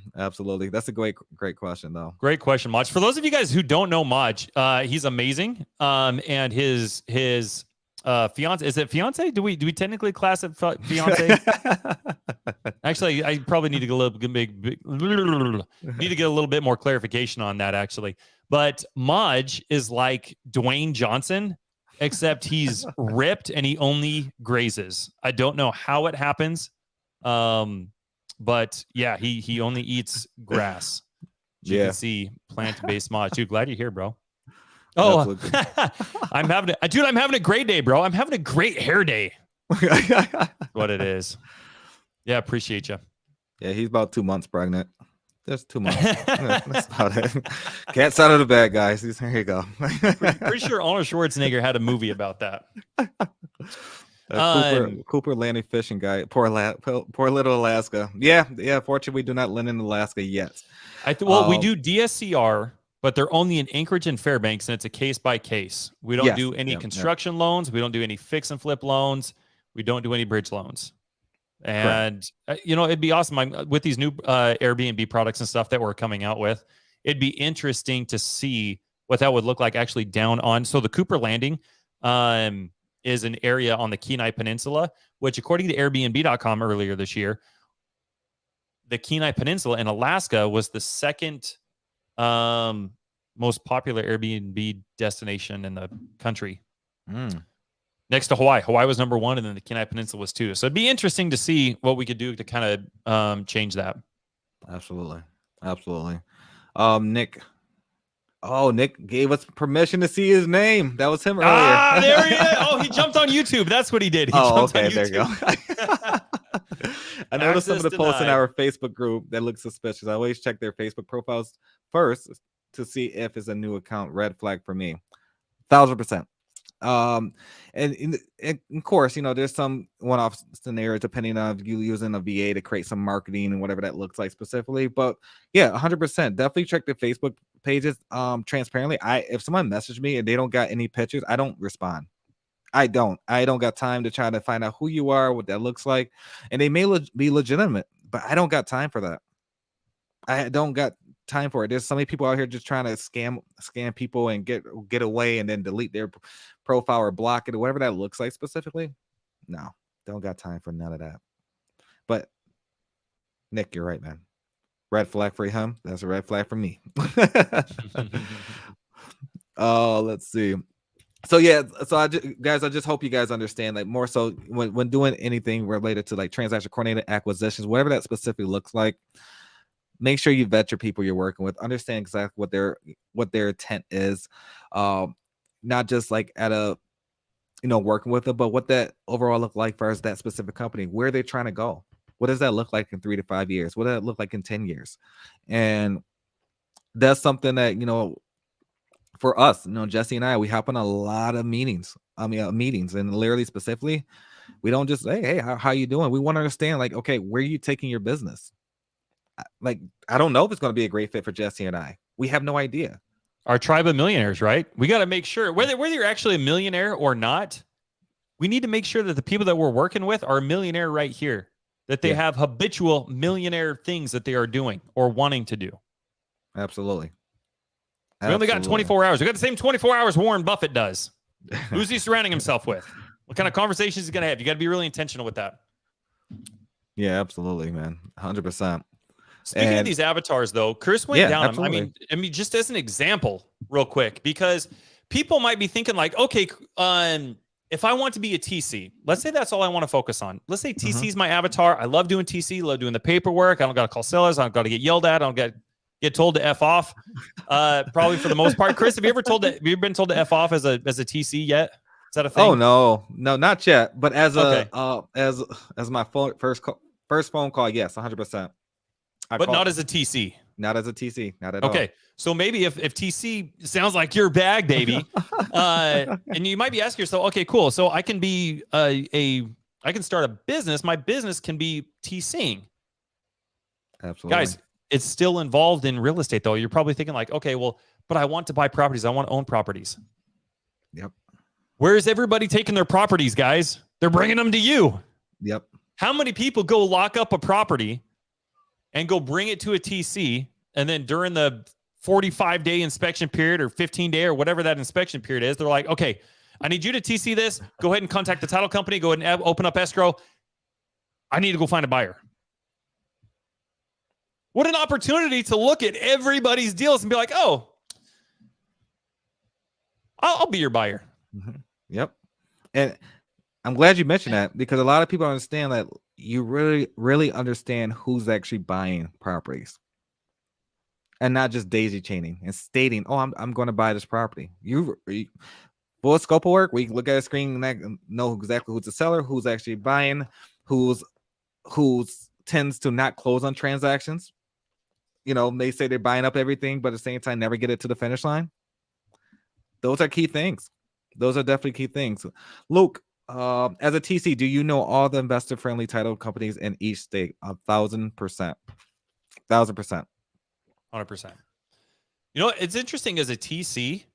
That's a great question though. Great question, Maj. For those of you guys who don't know Maj, he's amazing. And his fiance, is it fiance? Do we technically class it fiance? Actually, I probably need to get a little bit more clarification on that actually. But Maj is like Dwayne Johnson, except he's ripped and he only grazes. I don't know how it happens. But yeah, he only eats grass. You can see plant-based Maj. Dude, glad you're here, bro. Oh, I'm having a great day, bro. I'm having a great hair day. What it is. Yeah, appreciate you. Yeah, he's about 2 months pregnant. Just 2 months. That's about it. Cat's out of the bag, guys. Here you go. pretty sure Arnold Schwarzenegger had a movie about that. Cooper landing fishing guy. Poor little Alaska. Yeah. Fortunately, we do not land in Alaska yet. We do DSCR, but they're only in Anchorage and Fairbanks, and it's a case by case. We don't do any construction loans. We don't do any fix and flip loans. We don't do any bridge loans. And it'd be awesome. With these new Airbnb products and stuff that we're coming out with, it'd be interesting to see what that would look like actually down on. So the Cooper Landing is an area on the Kenai Peninsula, which according to Airbnb.com earlier this year, the Kenai Peninsula in Alaska was the second most popular Airbnb destination in the country. Next to Hawaii. Hawaii was number 1, and then the Kenai Peninsula was 2. So it'd be interesting to see what we could do to kind of change that. Absolutely. Nick gave us permission to see his name. That was him earlier. There he is. Oh, he jumped on YouTube. That's what he did. Okay, there you go. I noticed some of the posts in our Facebook group that look suspicious. I always check their Facebook profiles first to see if it's a new account. Red flag for me. 1,000%. And of course, there's some one-off scenarios depending on you using a VA to create some marketing and whatever that looks like specifically. But yeah, 100%. Definitely check the Facebook pages transparently. If someone messaged me and they don't got any pictures, I don't respond. I don't got time to try to find out who you are, what that looks like, and they may be legitimate, but I don't got time for that. I don't got time for it. There's so many people out here just trying to scam people and get away and then delete their profile or block it or whatever that looks like specifically. No, don't got time for none of that. But Nick, you're right, man. Red flag for him. That's a red flag for me. Let's see. So yeah, I just hope you guys understand, like, more so when doing anything related to like transaction coordinated acquisitions, whatever that specifically looks like, make sure you vet your people you're working with, understand exactly what their intent is, not just like at a working with them, but what that overall look like for that specific company, where they're trying to go. What does that look like in 3 to 5 years? What does that look like in 10 years? And that's something that, for us, Jesse and I, we hop on a lot of meetings, and literally specifically, we don't just say, hey, how you doing? We want to understand, like, okay, where are you taking your business? Like, I don't know if it's going to be a great fit for Jesse and I. We have no idea. Our tribe of millionaires, right? We got to make sure whether you're actually a millionaire or not, we need to make sure that the people that we're working with are a millionaire right here, that they have habitual millionaire things that they are doing or wanting to do. Absolutely. We only got 24 hours. We got the same 24 hours Warren Buffett does. Who's he surrounding himself with? What kind of conversations is he going to have? You got to be really intentional with that. Yeah, absolutely, man. 100%. Speaking of these avatars, though, Chris went down. Absolutely. I mean, just as an example, real quick, because people might be thinking like, okay, if I want to be a TC, let's say that's all I want to focus on. Let's say TC is my avatar. I love doing TC, love doing the paperwork. I don't got to call sellers. I don't got to get yelled at. I don't get told to F off. Probably for the most part. Chris, have you ever been told to F off as a TC yet? Is that a thing? Oh no, not yet. But as as my first phone call, yes, 100%. But not as a TC. Not as a TC. Not at all. Okay. So maybe if TC sounds like your bag, baby, and you might be asking yourself, okay, cool. So I can be I can start a business. My business can be TCing. Absolutely. Guys, it's still involved in real estate, though. You're probably thinking like, okay, well, but I want to buy properties. I want to own properties. Yep. Where's everybody taking their properties, guys? They're bringing them to you. Yep. How many people go lock up a property and go bring it to a TC, and then during the 45-day inspection period or 15-day or whatever that inspection period is, they're like, okay, I need you to TC this. Go ahead and contact the title company. Go ahead and open up escrow. I need to go find a buyer. What an opportunity to look at everybody's deals and be like, oh, I'll be your buyer. Yep. And I'm glad you mentioned that, because a lot of people understand that you really understand who's actually buying properties and not just daisy chaining and stating, oh, I'm going to buy this property. You full scope of work. We can look at a screen and know exactly who's the seller, who's actually buying, who's tends to not close on transactions. You know, they say they're buying up everything, but at the same time, never get it to the finish line. Those are key things. Those are definitely key things. Luke, as a TC, do you know all the investor-friendly title companies in each state? 1,000%. 1,000%. 100%. You know, it's interesting as a TC,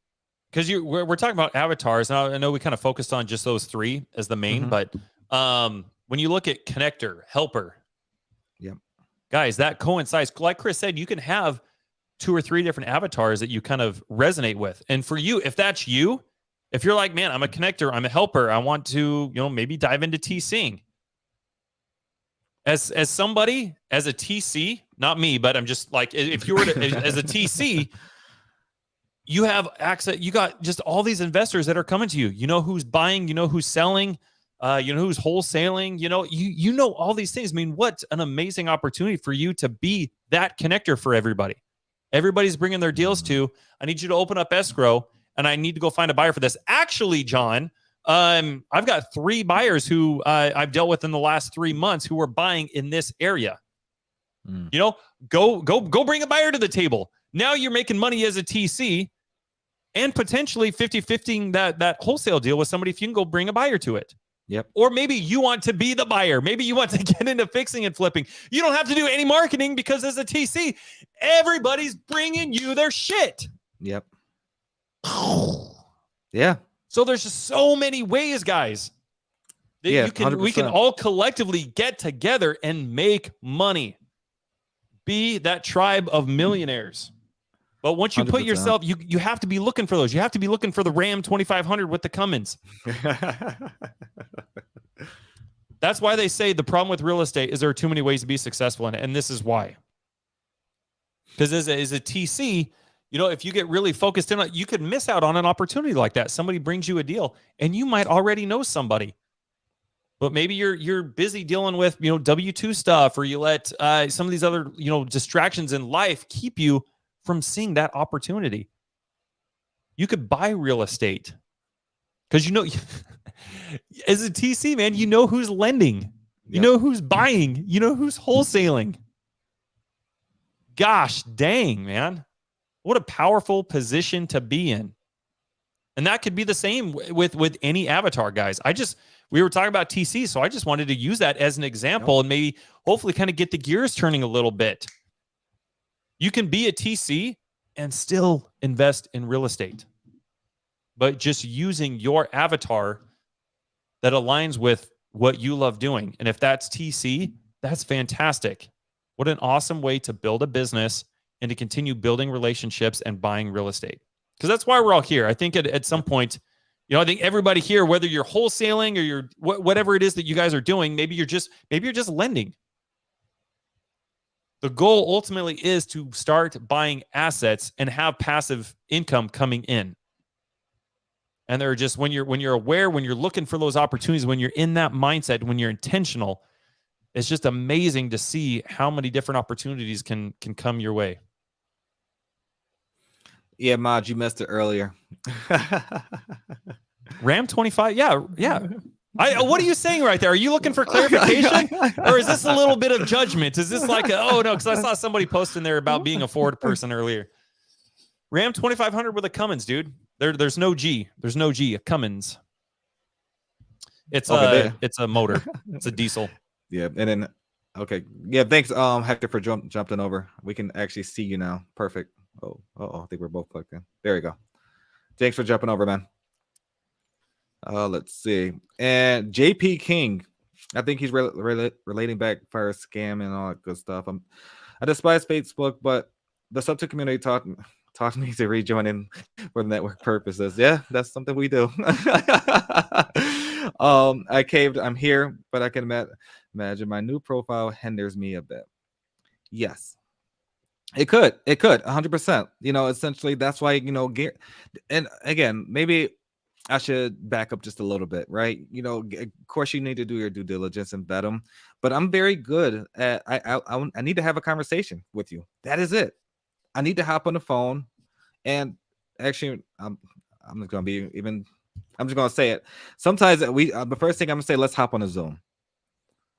because we're talking about avatars, and I know we kind of focused on just those three as the main, but when you look at connector, helper, guys, that coincides. Like Chris said, you can have 2 or 3 different avatars that you kind of resonate with. And for you, if that's you, if you're like, man, I'm a connector, I'm a helper, I want to, maybe dive into TCing. As somebody, as a TC, not me, but I'm just like, if you were to, as a TC, you have access, you got just all these investors that are coming to you. You know who's buying, you know who's selling, you know who's wholesaling, you know all these things. I mean, what an amazing opportunity for you to be that connector for everybody. Everybody's bringing their deals to, I need you to open up escrow, and I need to go find a buyer for this. Actually, John, I've got 3 buyers who I've dealt with in the last 3 months who are buying in this area. Go bring a buyer to the table. Now you're making money as a TC and potentially 50-50 that wholesale deal with somebody if you can go bring a buyer to it. Yep. Or maybe you want to be the buyer. Maybe you want to get into fixing and flipping. You don't have to do any marketing, because as a TC, everybody's bringing you their shit. Yep. Yeah. So there's just so many ways, guys, that we can all collectively get together and make money. Be that tribe of millionaires. But once you 100%. Put yourself, you have to be looking for those. You have to be looking for the Ram 2500 with the Cummins. That's why they say the problem with real estate is there are too many ways to be successful in it. And this is why. Because as a TC, if you get really focused in on it, you could miss out on an opportunity like that. Somebody brings you a deal and you might already know somebody. But maybe you're busy dealing with, W-2 stuff, or you let some of these other, distractions in life keep you from seeing that opportunity. You could buy real estate because as a TC, man, you know who's lending, you know who's buying, you know who's wholesaling. Gosh dang, man, what a powerful position to be in. And that could be the same with any avatar, guys. We were talking about TC, so I just wanted to use that as an example and maybe hopefully kind of get the gears turning a little bit. You can be a TC and still invest in real estate, but just using your avatar that aligns with what you love doing. And if that's TC, that's fantastic. What an awesome way to build a business and to continue building relationships and buying real estate. Because that's why we're all here. I think at some point, I think everybody here, whether you're wholesaling or you're whatever it is that you guys are doing, maybe you're just lending. The goal ultimately is to start buying assets and have passive income coming in. And they're just when you're aware, when you're looking for those opportunities, when you're in that mindset, when you're intentional, it's just amazing to see how many different opportunities can come your way. Yeah, Mod, you missed it earlier. Ram 25, yeah. What are you saying right there? Are you looking for clarification, or is this a little bit of judgment? Is this like, oh no, because I saw somebody posting there about being a Ford person earlier. Ram 2500 with a Cummins, dude. There's no G. There's no G. A Cummins. It's a motor. It's a diesel. Yeah, and then okay, yeah. Thanks, Hector, for jumping over. We can actually see you now. Perfect. Oh, I think we're both plugged in. There you go. Thanks for jumping over, man. Let's see. And JP King, I think he's relating back for a scam and all that good stuff. I despise Facebook, but the subject community taught me to rejoin in for network purposes. Yeah, that's something we do. I caved. I'm here, but I can imagine my new profile hinders me a bit. Yes. It could 100%. Essentially that's why, and again, maybe I should back up just a little bit, right? Of course you need to do your due diligence and vet them, but I'm very good at, I need to have a conversation with you. That is it. I need to hop on the phone, and actually I'm just going to say it. Sometimes the first thing I'm going to say, let's hop on a Zoom.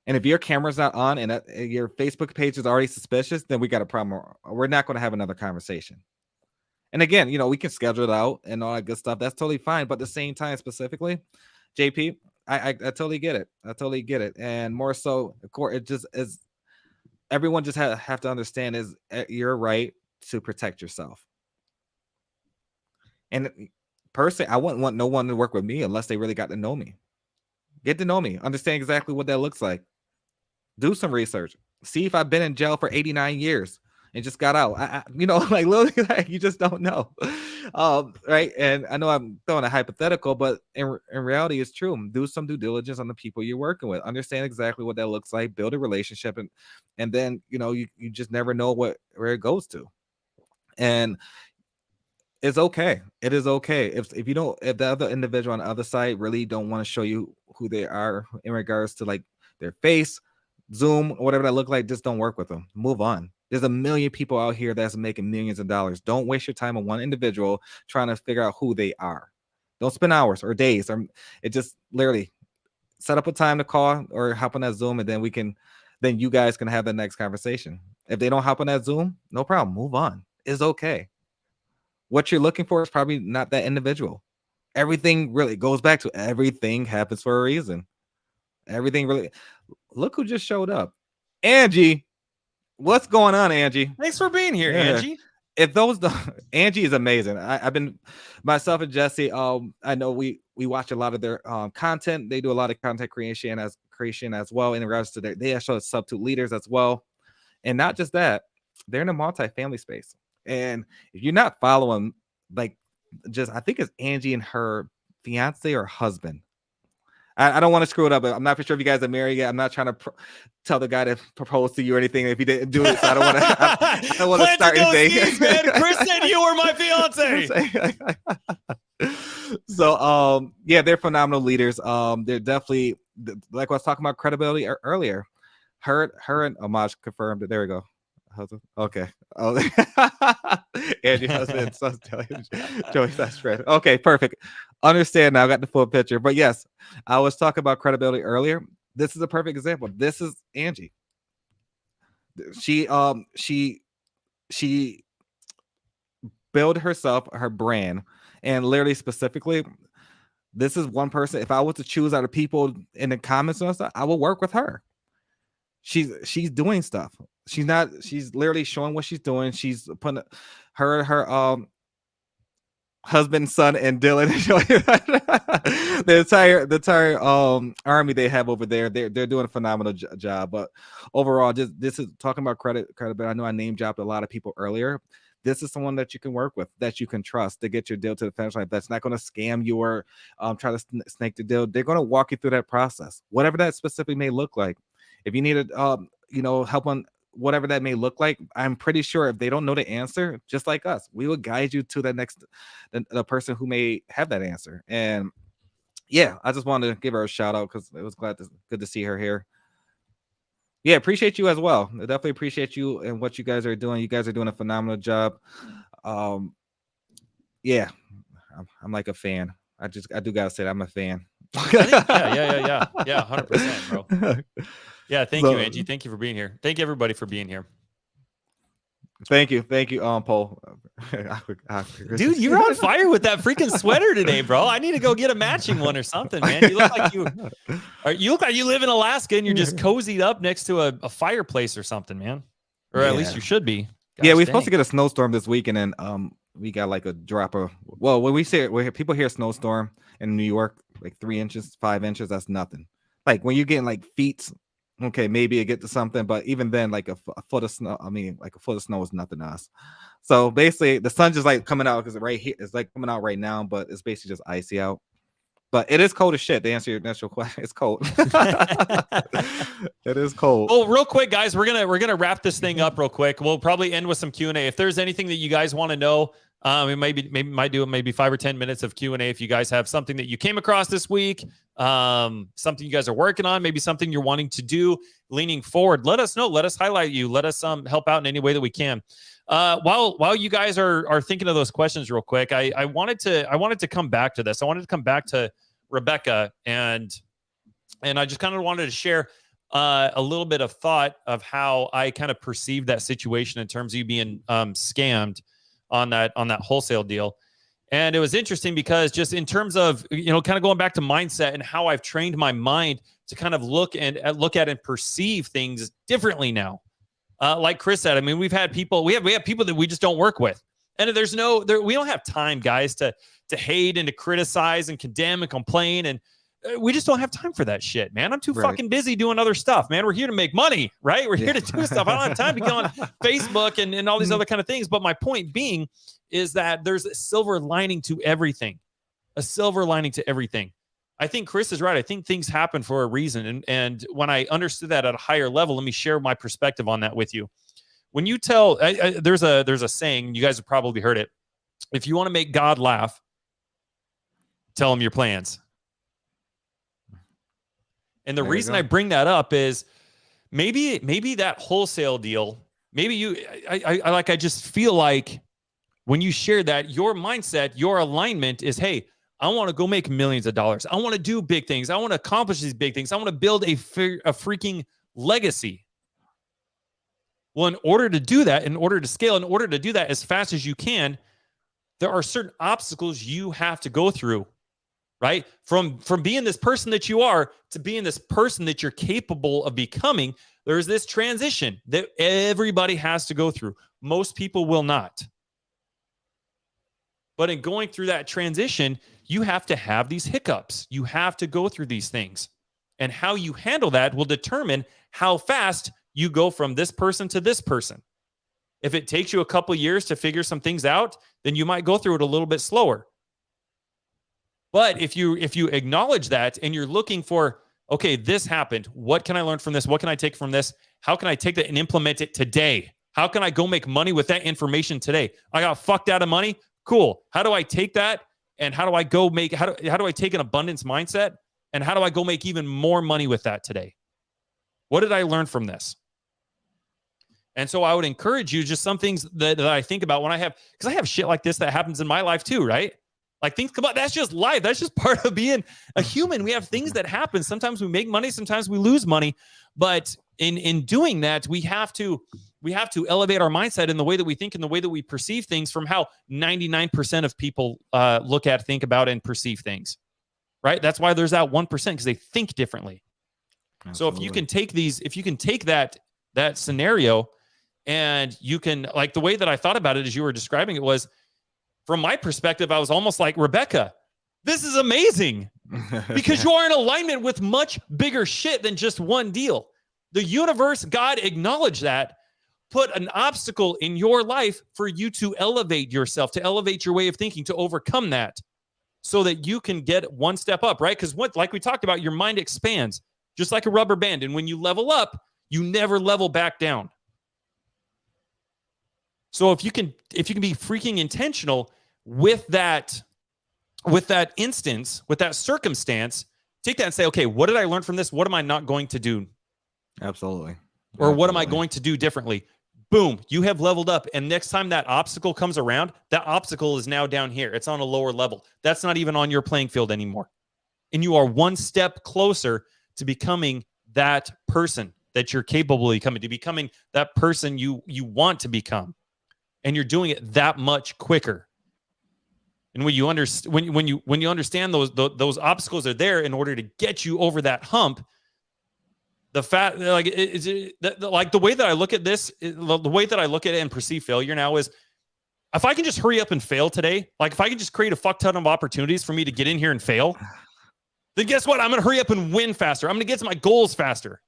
And if your camera's not on and your Facebook page is already suspicious, then we got a problem. We're not going to have another conversation. And again, we can schedule it out and all that good stuff. That's totally fine. But at the same time, specifically, JP, I totally get it. I totally get it. And more so, of course, it just is. Everyone just have to understand is you're right to protect yourself. And personally, I wouldn't want no one to work with me unless they really got to know me. Get to know me. Understand exactly what that looks like. Do some research. See if I've been in jail for 89 years and just got out. Like literally, like, you just don't know. Right. And I know I'm throwing a hypothetical, but in reality, it's true. Do some due diligence on the people you're working with. Understand exactly what that looks like. Build a relationship, and then you just never know where it goes to. And it's okay. It is okay if the other individual on the other side really don't want to show you who they are in regards to like their face, Zoom, or whatever that look like. Just don't work with them. Move on. There's a million people out here that's making millions of dollars. Don't waste your time on one individual trying to figure out who they are. Don't spend hours or days. It just literally set up a time to call or hop on that Zoom, and then you guys can have the next conversation. If they don't hop on that Zoom, no problem. Move on. It's okay. What you're looking for is probably not that individual. Everything really goes back to everything happens for a reason. Everything really. Look who just showed up. Angie. What's going on, Angie? Thanks for being here, Angie. Angie is amazing. I've been myself and Jesse. I know we watch a lot of their content. They do a lot of content creation as well in regards to they actually substitute leaders as well. And not just that, they're in a multi-family space. And if you're not following, I think it's Angie and her fiance or husband. I don't want to screw it up, but I'm not for sure if you guys are married yet. I'm not trying to tell the guy to propose to you or anything if he didn't do it. So I don't want to. I don't want to start anything. Man. Chris said you were my fiance. So yeah, they're phenomenal leaders. They're definitely, like I was talking about credibility earlier. Her and Amaj confirmed it. There we go. Okay. Oh, Angie husband, son, Joey's best friend. Okay, perfect. Understand now. I got the full picture. But yes, I was talking about credibility earlier. This is a perfect example. This is Angie. She built herself, her brand, and literally specifically, this is one person. If I was to choose out of people in the comments and stuff, I will work with her. She's doing stuff. She's literally showing what she's doing. She's putting her husband, son, and Dylan. the entire army they have over there. They're doing a phenomenal job. But overall, just this is talking about credit. But I know I name dropped a lot of people earlier. This is someone that you can work with, that you can trust to get your deal to the finish line. That's not going to scam you or try to snake the deal. They're going to walk you through that process, whatever that specifically may look like. If you need help on whatever that may look like, I'm pretty sure if they don't know the answer, just like us, we will guide you to the person who may have that answer. And yeah, I just wanted to give her a shout out because it was good to see her here. Yeah, appreciate you as well. I definitely appreciate you and what you guys are doing. You guys are doing a phenomenal job. Yeah, I'm like a fan. I do gotta say that I'm a fan. Yeah, 100%, bro. Yeah, thank you, Angie. Thank you for being here. Thank you, everybody, for being here. Thank you, Paul. Dude, you're on fire with that freaking sweater today, bro. I need to go get a matching one or something, man. You look like you live in Alaska and you're just cozied up next to a fireplace or something, man. Or at least you should be. Gosh, we're supposed to get a snowstorm this week, and then we got like a drop of. Well, when people hear snowstorm in New York, like 3 inches, 5 inches, that's nothing. Like when you're getting like feet. Okay, maybe it get to something, but even then, like a foot of snow. I mean, like a foot of snow is nothing to us. So basically, the sun's just like coming out because right here it's like coming out right now, but it's basically just icy out. But it is cold as shit. To answer your initial question, it's cold. It is cold. Well, real quick, guys, we're gonna wrap this thing up real quick. We'll probably end with some Q&A. If there's anything that you guys want to know, we might do maybe 5 or 10 minutes of Q&A. If you guys have something that you came across this week, something you guys are working on, maybe something you're wanting to do leaning forward, let us know. Let us highlight you. Let us help out in any way that we can. While you guys are thinking of those questions real quick, I wanted to come back to this. I wanted to come back to Rebecca, and I just kind of wanted to share a little bit of thought of how I kind of perceived that situation in terms of you being scammed on that wholesale deal. And it was interesting because just in terms of, kind of going back to mindset and how I've trained my mind to kind of look at and perceive things differently now. Like Chris said, I mean, we have people that we just don't work with. And we don't have time, guys, to hate and to criticize and condemn and complain. And we just don't have time for that shit, man. I'm too fucking busy doing other stuff, man. We're here to make money, right? We're here to do stuff. I don't have time to get on Facebook and all these other kind of things. But my point being is that there's a silver lining to everything. A silver lining to everything. I think Chris is right. I think things happen for a reason. And when I understood that at a higher level, let me share my perspective on that with you. When you tell, there's a saying, you guys have probably heard it. If you want to make God laugh, tell him your plans. And the reason I bring that up is maybe that wholesale deal, I just feel like when you share that, your mindset, your alignment is, hey, I want to go make millions of dollars. I want to do big things. I want to accomplish these big things. I want to build a freaking legacy. Well, in order to do that, in order to scale, in order to do that as fast as you can, there are certain obstacles you have to go through, right? From being this person that you are to being this person that you're capable of becoming, there's this transition that everybody has to go through. Most people will not. But in going through that transition, you have to have these hiccups. You have to go through these things. And how you handle that will determine how fast you go from this person to this person. If it takes you a couple years to figure some things out, then you might go through it a little bit slower. But if you acknowledge that and you're looking for, okay, this happened. What can I learn from this? What can I take from this? How can I take that and implement it today? How can I go make money with that information today? I got fucked out of money. Cool. How do I take that? And how do I go make, how do I take an abundance mindset? And how do I go make even more money with that today? What did I learn from this? And so I would encourage you, just some things that I think about when because I have shit like this that happens in my life too, right? Like things come up. That's just life. That's just part of being a human. We have things that happen. Sometimes we make money. Sometimes we lose money. But in doing that, we have to elevate our mindset in the way that we think and the way that we perceive things from how 99% of people look at, think about, and perceive things, right? That's why there's that 1% because they think differently. Absolutely. So if you can take that scenario and you can, like the way that I thought about it as you were describing it was, from my perspective, I was almost like, Rebecca, this is amazing because you are in alignment with much bigger shit than just one deal. The universe, God acknowledged that, put an obstacle in your life for you to elevate yourself, to elevate your way of thinking, to overcome that so that you can get one step up, right? Because like we talked about, your mind expands just like a rubber band. And when you level up, you never level back down. So if you can be freaking intentional with that instance, with that circumstance, take that and say, okay, what did I learn from this? What am I not going to do? Absolutely. Or what am I going to do differently? Boom, you have leveled up. And next time that obstacle comes around, that obstacle is now down here. It's on a lower level. That's not even on your playing field anymore. And you are one step closer to becoming that person that you're capable of becoming, to becoming that person you want to become. And you're doing it that much quicker. And when you understand those obstacles are there in order to get you over that hump, the fact, like, like the way that I look at this, the way that I look at it and perceive failure now is, if I can just hurry up and fail today, like if I can just create a fuck ton of opportunities for me to get in here and fail, then guess what? I'm going to hurry up and win faster. I'm going to get to my goals faster.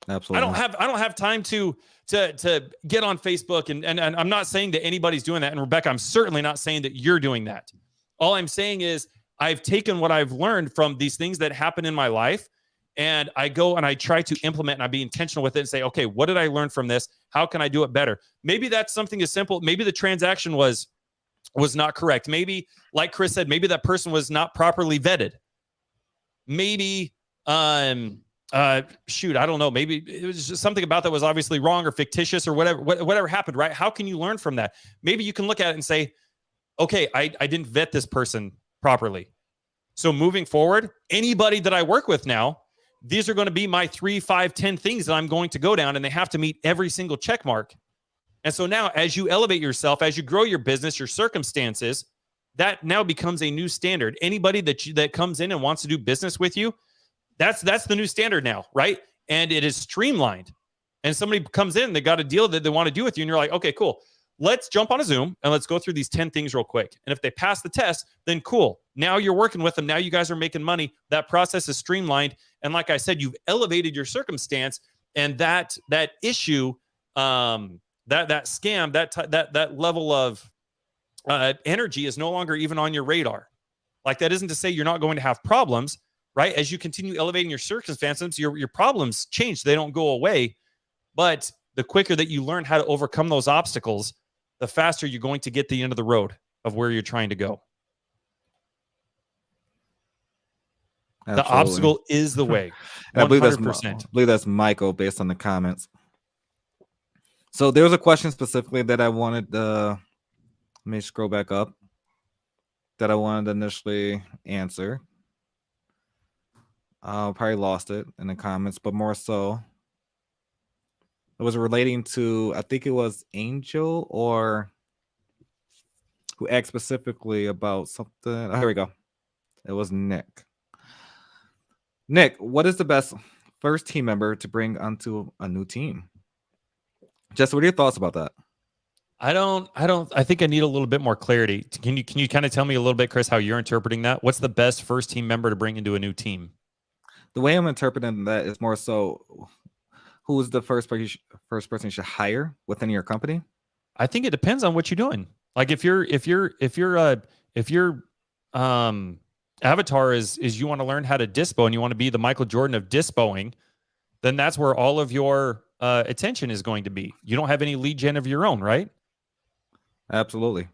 Absolutely. I don't have time to get on Facebook and I'm not saying that anybody's doing that. And Rebecca, I'm certainly not saying that you're doing that. All I'm saying is I've taken what I've learned from these things that happen in my life, and I go and I try to implement and I be intentional with it and say, okay, what did I learn from this? How can I do it better? Maybe that's something as simple. Maybe the transaction was not correct. Maybe, like Chris said, maybe that person was not properly vetted. Maybe, shoot, I don't know. Maybe it was just something about that was obviously wrong or fictitious or whatever happened, right? How can you learn from that? Maybe you can look at it and say, okay, I didn't vet this person properly. So moving forward, anybody that I work with now, these are going to be my 3, 5, 10 things that I'm going to go down, and they have to meet every single check mark. And so now as you elevate yourself, as you grow your business, your circumstances, that now becomes a new standard. Anybody that comes in and wants to do business with you, that's the new standard now, right? And it is streamlined. And somebody comes in, they got a deal that they want to do with you, and you're like, okay, cool. Let's jump on a Zoom and let's go through these 10 things real quick. And if they pass the test, then cool. Now you're working with them. Now you guys are making money. That process is streamlined. And like I said, you've elevated your circumstance, and that issue, that scam, that level of energy is no longer even on your radar. Like, that isn't to say you're not going to have problems, right? As you continue elevating your circumstances, your problems change. They don't go away. But the quicker that you learn how to overcome those obstacles, the faster you're going to get to the end of the road of where you're trying to go. Absolutely. The obstacle is the way. 100%. I believe that's Michael based on the comments. So there was a question specifically that I wanted. Let me scroll back up. That I wanted to initially answer. Probably lost it in the comments, but more so, it was relating to, I think it was Angel or who asked specifically about something. Oh, here we go. It was Nick. Nick, what is the best first team member to bring onto a new team? Jess, what are your thoughts about that? I think I need a little bit more clarity. Can you kind of tell me a little bit, Chris, how you're interpreting that? What's the best first team member to bring into a new team? The way I'm interpreting that is more so, who is the first person you should hire within your company? I think it depends on what you're doing. Like if your avatar is you want to learn how to dispo and you want to be the Michael Jordan of dispoing, then that's where all of your attention is going to be. You don't have any lead gen of your own, right? Absolutely.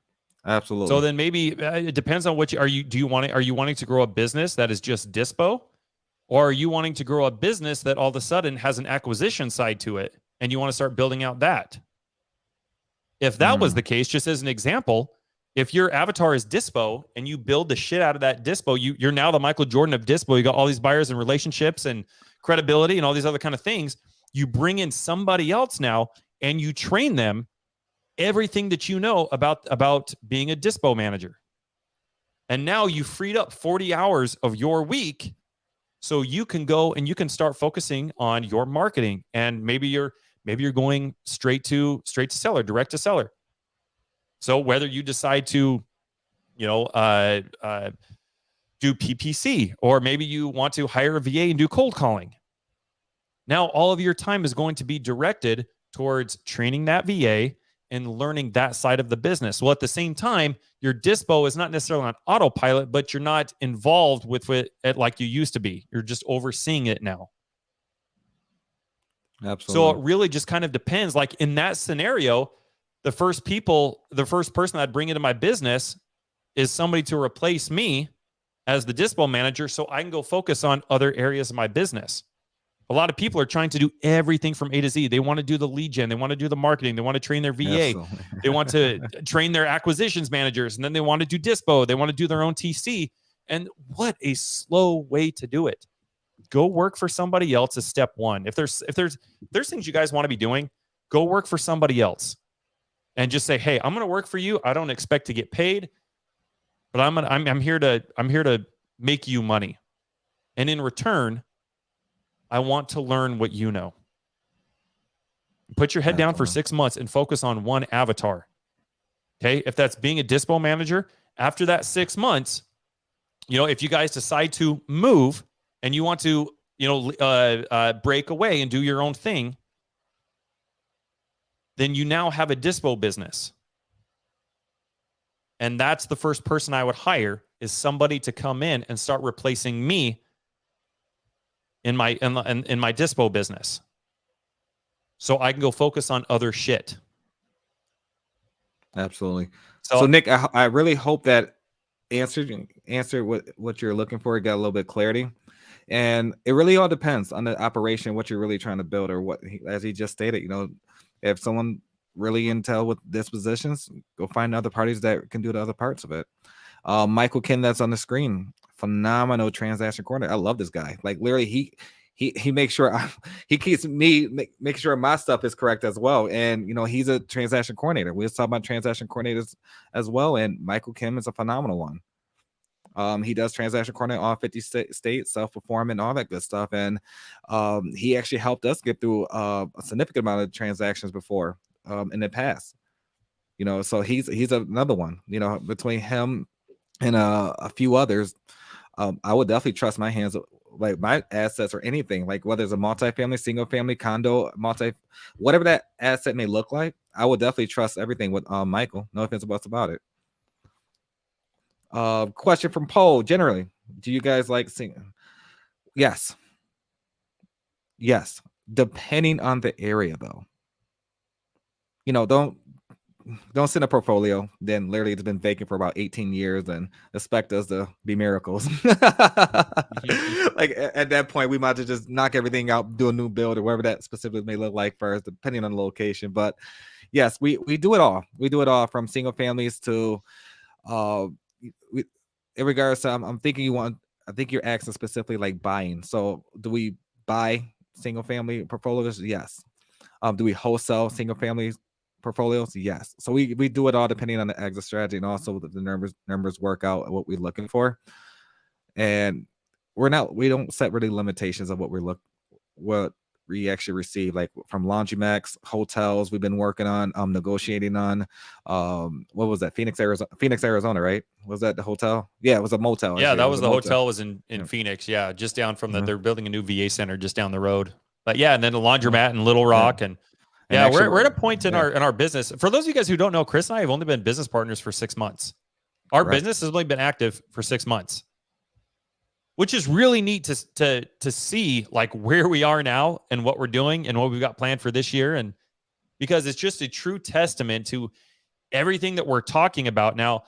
So then maybe it depends on what are you wanting to grow a business that is just dispo? Or are you wanting to grow a business that all of a sudden has an acquisition side to it and you want to start building out that? If that was the case, just as an example, if your avatar is dispo and you build the shit out of that dispo, you're now the Michael Jordan of dispo. You got all these buyers and relationships and credibility and all these other kind of things. You bring in somebody else now and you train them everything that you know about being a dispo manager. And now you freed up 40 hours of your week. So you can go and you can start focusing on your marketing, and maybe you're going straight to seller, direct to seller. So whether you decide to do PPC, or maybe you want to hire a VA and do cold calling. Now, all of your time is going to be directed towards training that VA and learning that side of the business. Well, at the same time, your dispo is not necessarily on autopilot, but you're not involved with it like you used to be. You're just overseeing it now. Absolutely. So it really just kind of depends. Like in that scenario, the first person I'd bring into my business is somebody to replace me as the dispo manager so I can go focus on other areas of my business. A lot of people are trying to do everything from A to Z. They want to do the lead gen. They want to do the marketing. They want to train their VA. They want to train their acquisitions managers. And then they want to do dispo. They want to do their own TC. And what a slow way to do it. Go work for somebody else is step one. If there's things you guys want to be doing, go work for somebody else. And just say, hey, I'm going to work for you. I don't expect to get paid, but I'm here to make you money. And in return, I want to learn what you know. Put your head down for 6 months and focus on one avatar. Okay? If that's being a dispo manager, after that 6 months, if you guys decide to move and you want to, break away and do your own thing, then you now have a dispo business. And that's the first person I would hire, is somebody to come in and start replacing me in my dispo business, so I can go focus on other shit. Absolutely. So Nick, I really hope that answered what you're looking for. Got a little bit of clarity, and it really all depends on the operation, what you're really trying to build, or what, as he just stated, if someone really intel with dispositions, go find other parties that can do the other parts of it. Michael Ken, that's on the screen, phenomenal transaction coordinator. I love this guy. Like literally, he makes sure he keeps me making sure my stuff is correct as well. And he's a transaction coordinator. We was talking about transaction coordinators as well, and Michael Kim is a phenomenal one. He does transaction coordinator all 50 states, self-performing, all that good stuff. And he actually helped us get through a significant amount of transactions before in the past. So he's another one. Between him and a few others, I would definitely trust my hands, like my assets or anything, like whether it's a multifamily, single family, condo, whatever that asset may look like, I would definitely trust everything with Michael. No offense about it. Question from Paul. Generally, do you guys like singing? Yes. Depending on the area, though. Don't send a portfolio then literally it's been vacant for about 18 years and expect us to be miracles. Like at that point, we might have to just knock everything out, do a new build or whatever that specifically may look like first, depending on the location. But yes, we do it all. We do it all, from single families to in regards to I'm thinking I think you're asking specifically like buying. So do we buy single family portfolios? Yes. Do we wholesale single family portfolios? Yes. So we do it all depending on the exit strategy, and also the numbers work out what we're looking for. And we don't set really limitations of what we actually receive, like from laundromats, hotels. We've been working on negotiating on what was that, Phoenix, Arizona, right? Was that the hotel? Yeah, it was a motel. Yeah, that was the hotel was in Phoenix. Yeah, just down from they're building a new VA center just down the road. But yeah, and then a laundromat in Little Rock. And yeah, actually, we're at a point in our business. For those of you guys who don't know, Chris and I have only been business partners for 6 months. Our business has only been active for 6 months, which is really neat to see like where we are now and what we're doing and what we've got planned for this year. And because it's just a true testament to everything that we're talking about now.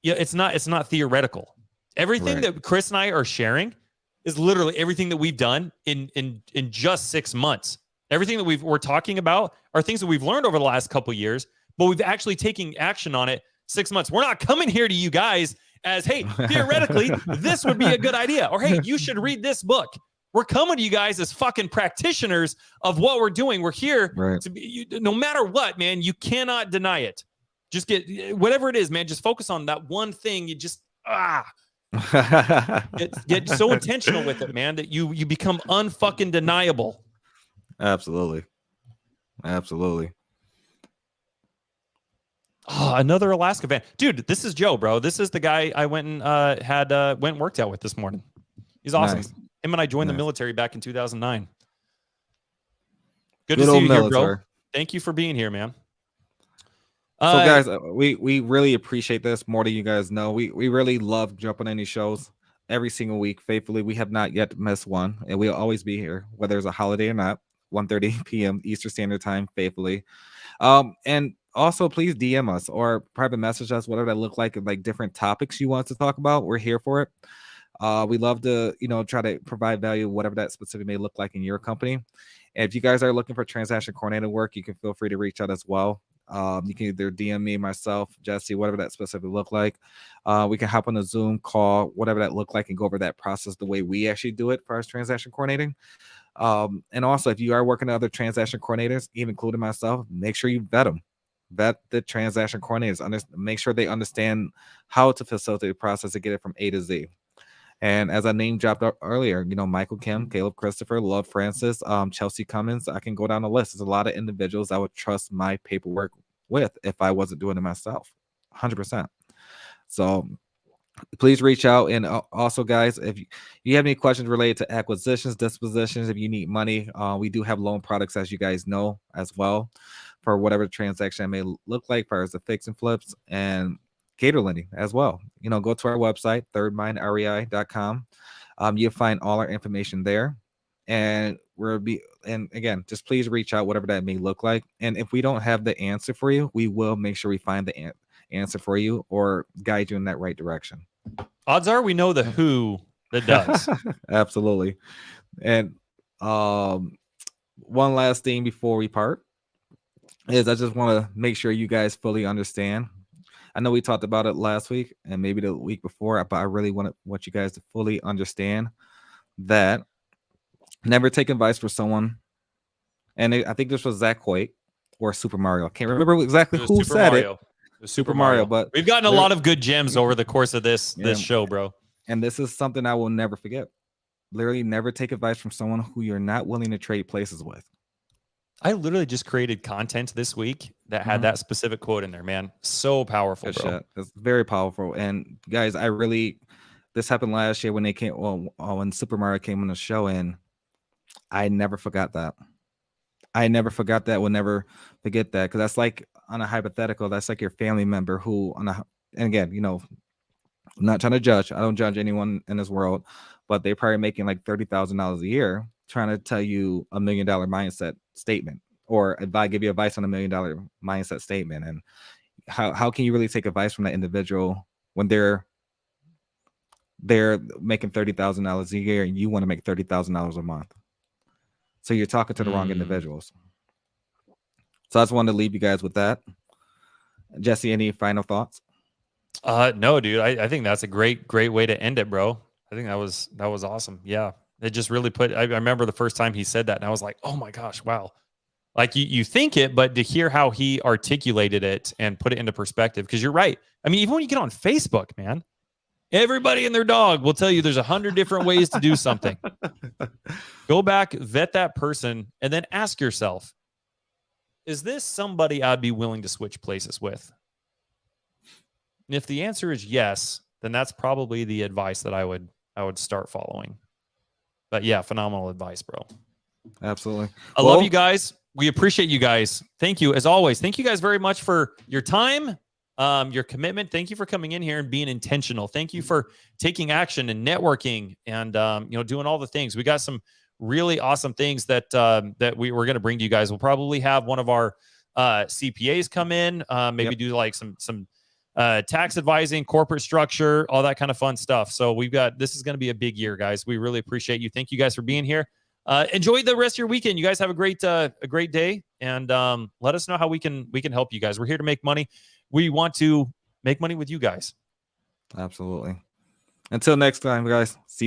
Yeah, it's not theoretical. Everything that Chris and I are sharing is literally everything that we've done in just 6 months. Everything that we're talking about are things that we've learned over the last couple of years, but we've actually taken action on it 6 months. We're not coming here to you guys as, hey, theoretically, this would be a good idea. Or, hey, you should read this book. We're coming to you guys as fucking practitioners of what we're doing. We're here to be, no matter what, man, you cannot deny it. Just get whatever it is, man. Just focus on that one thing. You just, get so intentional with it, man, that you become unfucking deniable. Absolutely. Oh, another Alaska fan. Dude, this is Joe, bro. This is the guy I went and went and worked out with this morning. He's awesome. Nice. Him and I joined the Nice. military back in 2009. Good Good to see old you here, bro. military. Thank you for being here, man. So guys, we really appreciate this more than you guys know. We really love jumping on these shows every single week faithfully. We have not yet missed one, and we'll always be here, whether it's a holiday or not. 1:30 p.m. Eastern Standard Time, faithfully. And also please DM us or private message us, whatever that look like different topics you want to talk about. We're here for it. We love to, try to provide value, whatever that specific may look like in your company. And if you guys are looking for transaction coordinator work, you can feel free to reach out as well. You can either DM me, myself, Jesse, whatever that specifically look like. We can hop on a Zoom call, whatever that look like, and go over that process the way we actually do it for our transaction coordinating. And also, if you are working with other transaction coordinators, even including myself, make sure you vet them. Vet the transaction coordinators. Make sure they understand how to facilitate the process to get it from A to Z. And as I name dropped earlier, Michael Kim, Caleb Christopher, Love Francis, Chelsea Cummins, I can go down the list. There's a lot of individuals I would trust my paperwork with if I wasn't doing it myself, 100%. So please reach out. And also, guys, if you have any questions related to acquisitions, dispositions, if you need money, we do have loan products, as you guys know, as well, for whatever transaction may look like, for the fix and flips and cater lending as well. Go to our website, thirdmindrei.com. You'll find all our information there. And and again, just please reach out, whatever that may look like. And if we don't have the answer for you, we will make sure we find the answer for you or guide you in that right direction. Odds are we know the who that does. Absolutely. And one last thing before we part is I just want to make sure you guys fully understand. I know we talked about it last week and maybe the week before, but I really want you guys to fully understand that never take advice from someone. And I think this was Zach Hoyt or SuperMario. I can't remember exactly who said it. SuperMario, but we've gotten a lot of good gems over the course of this show, bro. And this is something I will never forget. Literally never take advice from someone who you're not willing to trade places with. I literally just created content this week that had that specific quote in there, man. So powerful, bro. Shit. It's very powerful. And guys, this happened last year when they came, when SuperMario came on the show, and I never forgot that. I never forgot that. Will never forget that, because that's like, on a hypothetical, that's like your family member who, and again, I'm not trying to judge. I don't judge anyone in this world, but they're probably making like $30,000 a year, trying to tell you $1 million mindset statement, or if I give you advice on $1 million mindset statement. And how can you really take advice from that individual when they're making $30,000 a year and you want to make $30,000 a month? So you're talking to the wrong individuals. So I just wanted to leave you guys with that. Jesse, any final thoughts? No, dude. I think that's a great way to end it, bro. I think that was awesome. Yeah. It just really I remember the first time he said that, and I was like, oh my gosh, wow. Like you think it, but to hear how he articulated it and put it into perspective, because you're right. I mean, even when you get on Facebook, man, everybody and their dog will tell you there's 100 different ways to do something. Go back, vet that person, and then ask yourself, is this somebody I'd be willing to switch places with? And if the answer is yes, then that's probably the advice that I would start following. But yeah, phenomenal advice, bro. Absolutely. I love you guys. We appreciate you guys. Thank you, as always. Thank you guys very much for your time, your commitment. Thank you for coming in here and being intentional. Thank you for taking action and networking and doing all the things. We got some really awesome things that we're going to bring to you guys. We'll probably have one of our CPAs come in, maybe do like some tax advising, corporate structure, all that kind of fun stuff. So this is going to be a big year, guys. We really appreciate you. Thank you guys for being here. Enjoy the rest of your weekend. You guys have a great day, and let us know how we can help you guys. We're here to make money. We want to make money with you guys. Absolutely. Until next time, guys. See you.